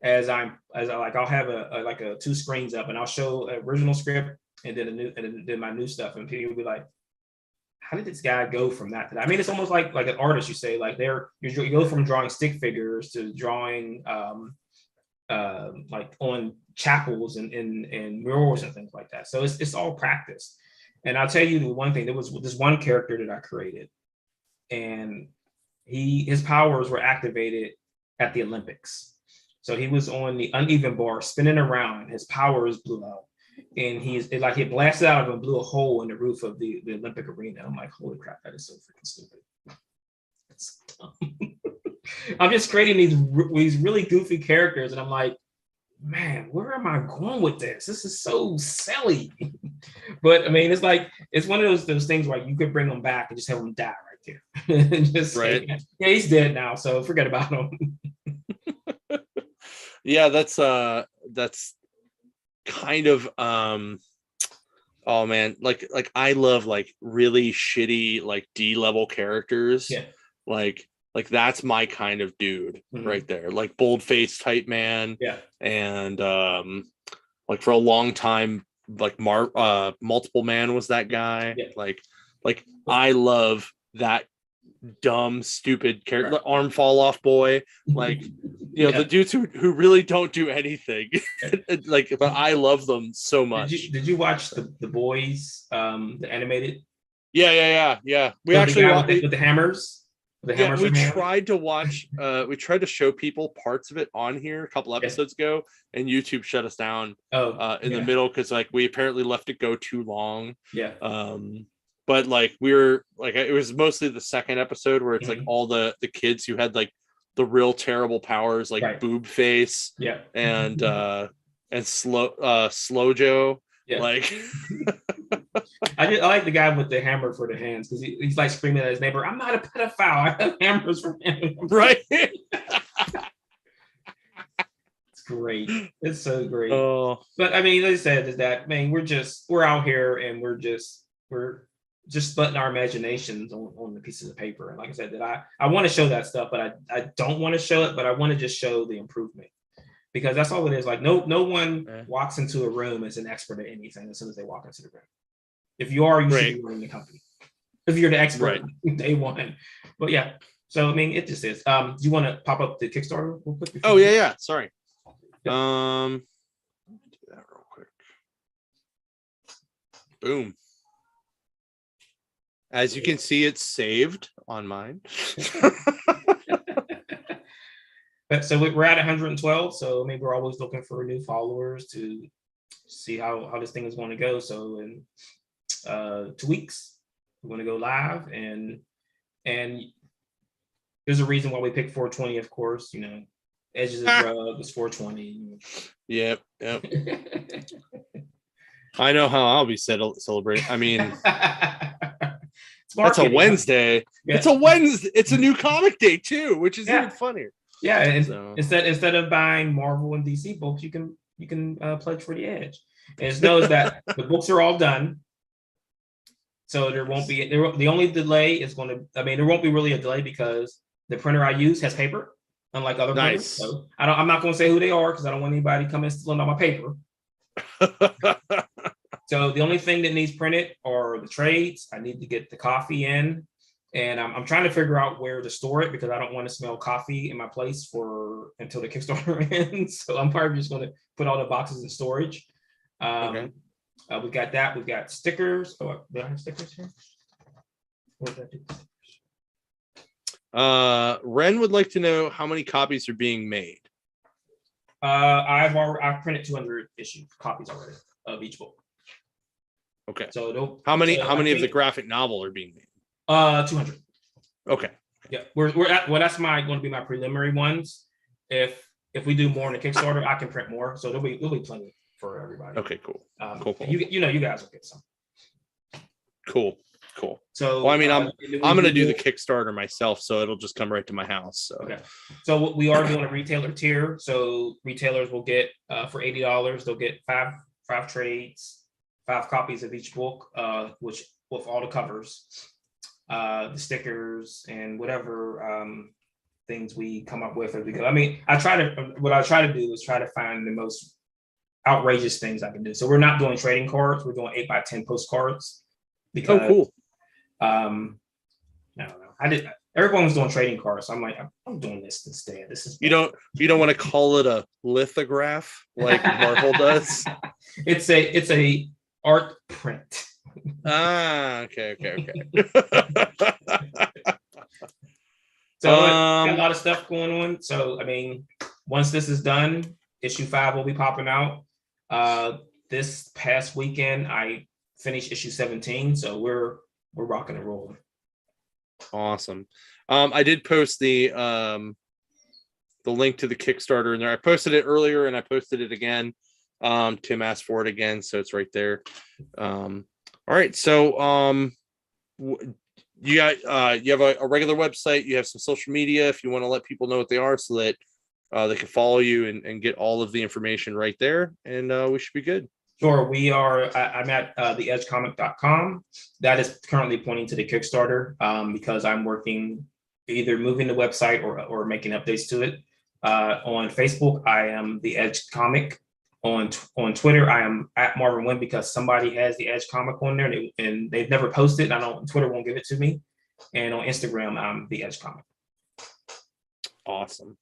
I'll have a 2 screens up, and I'll show an original script and then my new stuff, and people will be like, how did this guy go from that to that? I mean, it's almost like an artist. You say like you go from drawing stick figures to drawing like on chapels and murals and things like that. So it's all practice. And I'll tell you the one thing, there was this one character that I created, and his powers were activated at the Olympics. So he was on the uneven bar spinning around, and his powers blew out. And he blasted out of him, blew a hole in the roof of the Olympic arena. I'm like, holy crap, that is so freaking stupid. That's dumb. I'm just creating these really goofy characters, and I'm like, man, where am I going with this? This is so silly. But I mean, it's one of those things where you could bring them back and just have them die right there. Just right. Say, yeah, he's dead now, so forget about him. Yeah, that's kind of oh man, like I love like really shitty like D-level characters. Yeah. Like that's my kind of dude right there. Like bold face type man. Yeah. And like for a long time, like Multiple Man was that guy. Yeah. Like I love that dumb, stupid character, Right. arm fall off boy. Like, you know, the dudes who really don't do anything. Like, but I love them so much. Did you watch the Boys, the animated? Yeah. We So actually with the hammers. We tried to show people parts of it on here a couple episodes ago, and YouTube shut us down in the middle because like we apparently left it go too long. Yeah. But like we were like, it was mostly the second episode where it's like all the kids who had like the real terrible powers, like Boob Face, and Slow Joe. Yeah. Like I like the guy with the hammer for the hands because he's like screaming at his neighbor, "I'm not a pedophile. I have hammers for him." Right. It's great. It's so great. Oh. But I mean, like I said, is that we're out here and we're just letting our imaginations on the pieces of paper. And like I said, that I want to show that stuff, but I don't want to show it, but I want to just show the improvement. Because that's all it is. Like no one walks into a room as an expert at anything as soon as they walk into the room. If you are, you should be running the company. If you're the expert, day one. But yeah, so I mean, it just is. Do you want to pop up the Kickstarter real quick? Oh yeah. Sorry. Let me do that real quick. Boom. As you can see, it's saved on mine. So we're at 112. So I mean, we're always looking for new followers to see how this thing is going to go. So in 2 weeks, we're going to go live, and there's a reason why we picked 420. Of course, you know, Edges of Drug is 420. Yep. I know how I'll be celebrating. I mean, that's a Wednesday. Yeah. It's a Wednesday. It's a new comic day too, which is even funnier. Yeah, and instead of buying Marvel and DC books, you can pledge for the Edge. And just knows that the books are all done, so there won't be the only delay is going to. I mean, there won't be really a delay because the printer I use has paper, unlike other printers. So I'm not going to say who they are because I don't want anybody coming stealing all my paper. So the only thing that needs printed are the trades. I need to get the coffee in. And I'm trying to figure out where to store it because I don't want to smell coffee in my place until the Kickstarter ends. So I'm probably just going to put all the boxes in storage. We got that. We've got stickers. Oh, do I have stickers here? What did I do? Ren would like to know how many copies are being made. I've printed 200 copies already of each book. Okay. So how many of the graphic novel are being made? 200. Okay. Yeah, we're at. Well, that's going to be my preliminary ones. If we do more in the Kickstarter, I can print more. So there'll be plenty for everybody. Okay, cool. Cool. You guys will get some. Cool. So well, I mean, I'm going to do the Kickstarter myself, so it'll just come right to my house. So. Okay. So we are doing a retailer tier. So retailers will get for $80, they'll get five trades, 5 copies of each book, which with all the covers. The stickers and whatever things we come up with as we go. I mean, what I try to do is try to find the most outrageous things I can do. So we're not doing trading cards. We're doing 8x10 postcards. Because, cool. I don't know. Everyone was doing trading cards. So I'm like, I'm doing this instead. This is you don't want to call it a lithograph like Marvel does. It's a art print. Okay. So got a lot of stuff going on. So I mean, once this is done, issue 5 will be popping out. This past weekend, I finished issue 17. So we're rocking and rolling. Awesome. I did post the link to the Kickstarter in there. I posted it earlier and I posted it again. Tim asked for it again, so it's right there. All right, so you have a regular website. You have some social media if you want to let people know what they are, so that they can follow you and get all of the information right there, and we should be good. Sure, we are. I'm at theedgecomic.com. That is currently pointing to the Kickstarter because I'm working either moving the website or making updates to it. On Facebook, I am the Edge Comic. On Twitter, I am at Marvin Wynn because somebody has the Edge comic on there, and they've never posted. Twitter won't give it to me. And on Instagram, I'm the Edge comic. Awesome.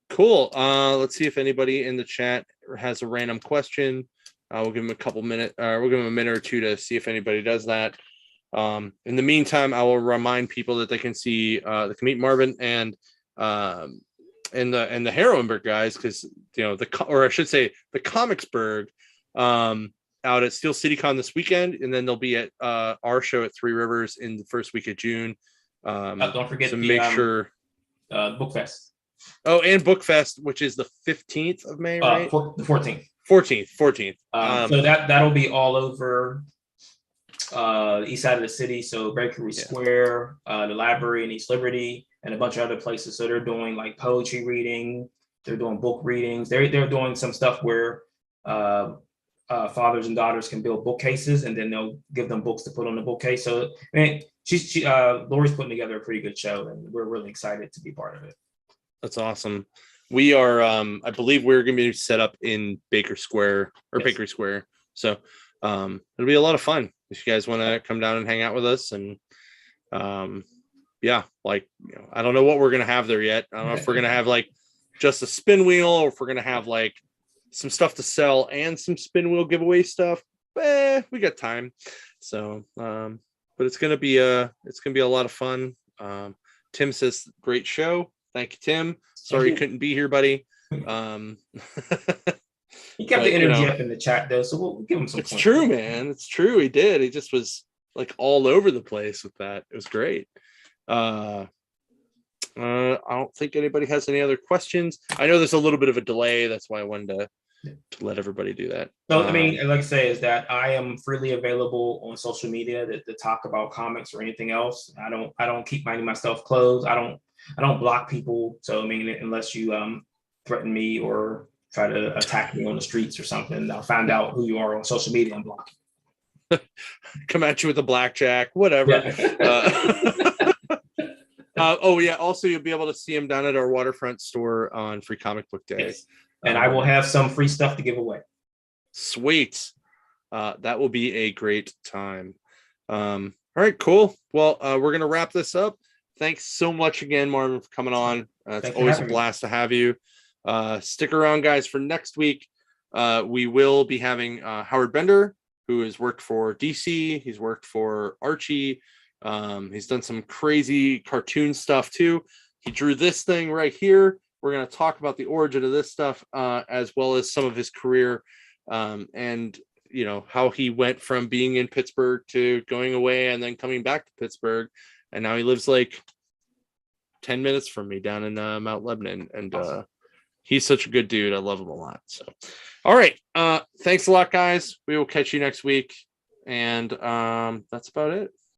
Cool. Let's see if anybody in the chat has a random question. We'll give them a couple minutes. We'll give them a minute or two to see if anybody does that. In the meantime, I will remind people that they can see they can meet Marvin and the Heroinberg guys, because the Comicsburg out at Steel City Con this weekend, and then they'll be at our show at Three Rivers in the first week of June. Don't forget so the make sure Book Fest. Oh, and Book Fest, which is the 15th of May, right? The 14th. 14th. So that'll be all over the east side of the city. So Bakery Square, the library in East Liberty, and a bunch of other places. So they're doing like poetry reading. They're doing book readings. They're doing some stuff where fathers and daughters can build bookcases, and then they'll give them books to put on the bookcase. So Lori's putting together a pretty good show, and we're really excited to be part of it. That's awesome. We are, I believe we're going to be set up in Bakery Square. So it'll be a lot of fun if you guys want to come down and hang out with us. And I don't know what we're going to have there yet. I don't know if we're going to have like just a spin wheel, or if we're going to have like some stuff to sell and some spin wheel giveaway stuff. We got time. So, but it's going to be a lot of fun. Tim says, great show. Thank you, Tim. Sorry you couldn't be here, buddy. He kept the energy up in the chat, though, so we'll give him some. It's true, man. It's true. He did. He just was like all over the place with that. It was great. I don't think anybody has any other questions. I know there's a little bit of a delay. That's why I wanted to let everybody do that. No, I mean, like I say, is that I am freely available on social media to talk about comics or anything else. I don't keep my stuff closed. I don't block people. So I mean, unless you threaten me or try to attack me on the streets or something, I'll find out who you are on social media and block you. Come at you with a blackjack, whatever. Yeah. Also, you'll be able to see him down at our waterfront store on Free Comic Book Day. Yes. And I will have some free stuff to give away. Sweet. That will be a great time. All right, cool. Well, we're going to wrap this up. Thanks so much again, Marvin, for coming on. It's always a blast to have you. Stick around, guys, for next week. We will be having Howard Bender, who has worked for DC. He's worked for Archie. He's done some crazy cartoon stuff, too. He drew this thing right here. We're going to talk about the origin of this stuff, as well as some of his career, and how he went from being in Pittsburgh to going away and then coming back to Pittsburgh, and now he lives like 10 minutes from me down in Mount Lebanon, and he's such a good dude. I love him a lot. So, all right, thanks a lot, guys. We will catch you next week, and that's about it.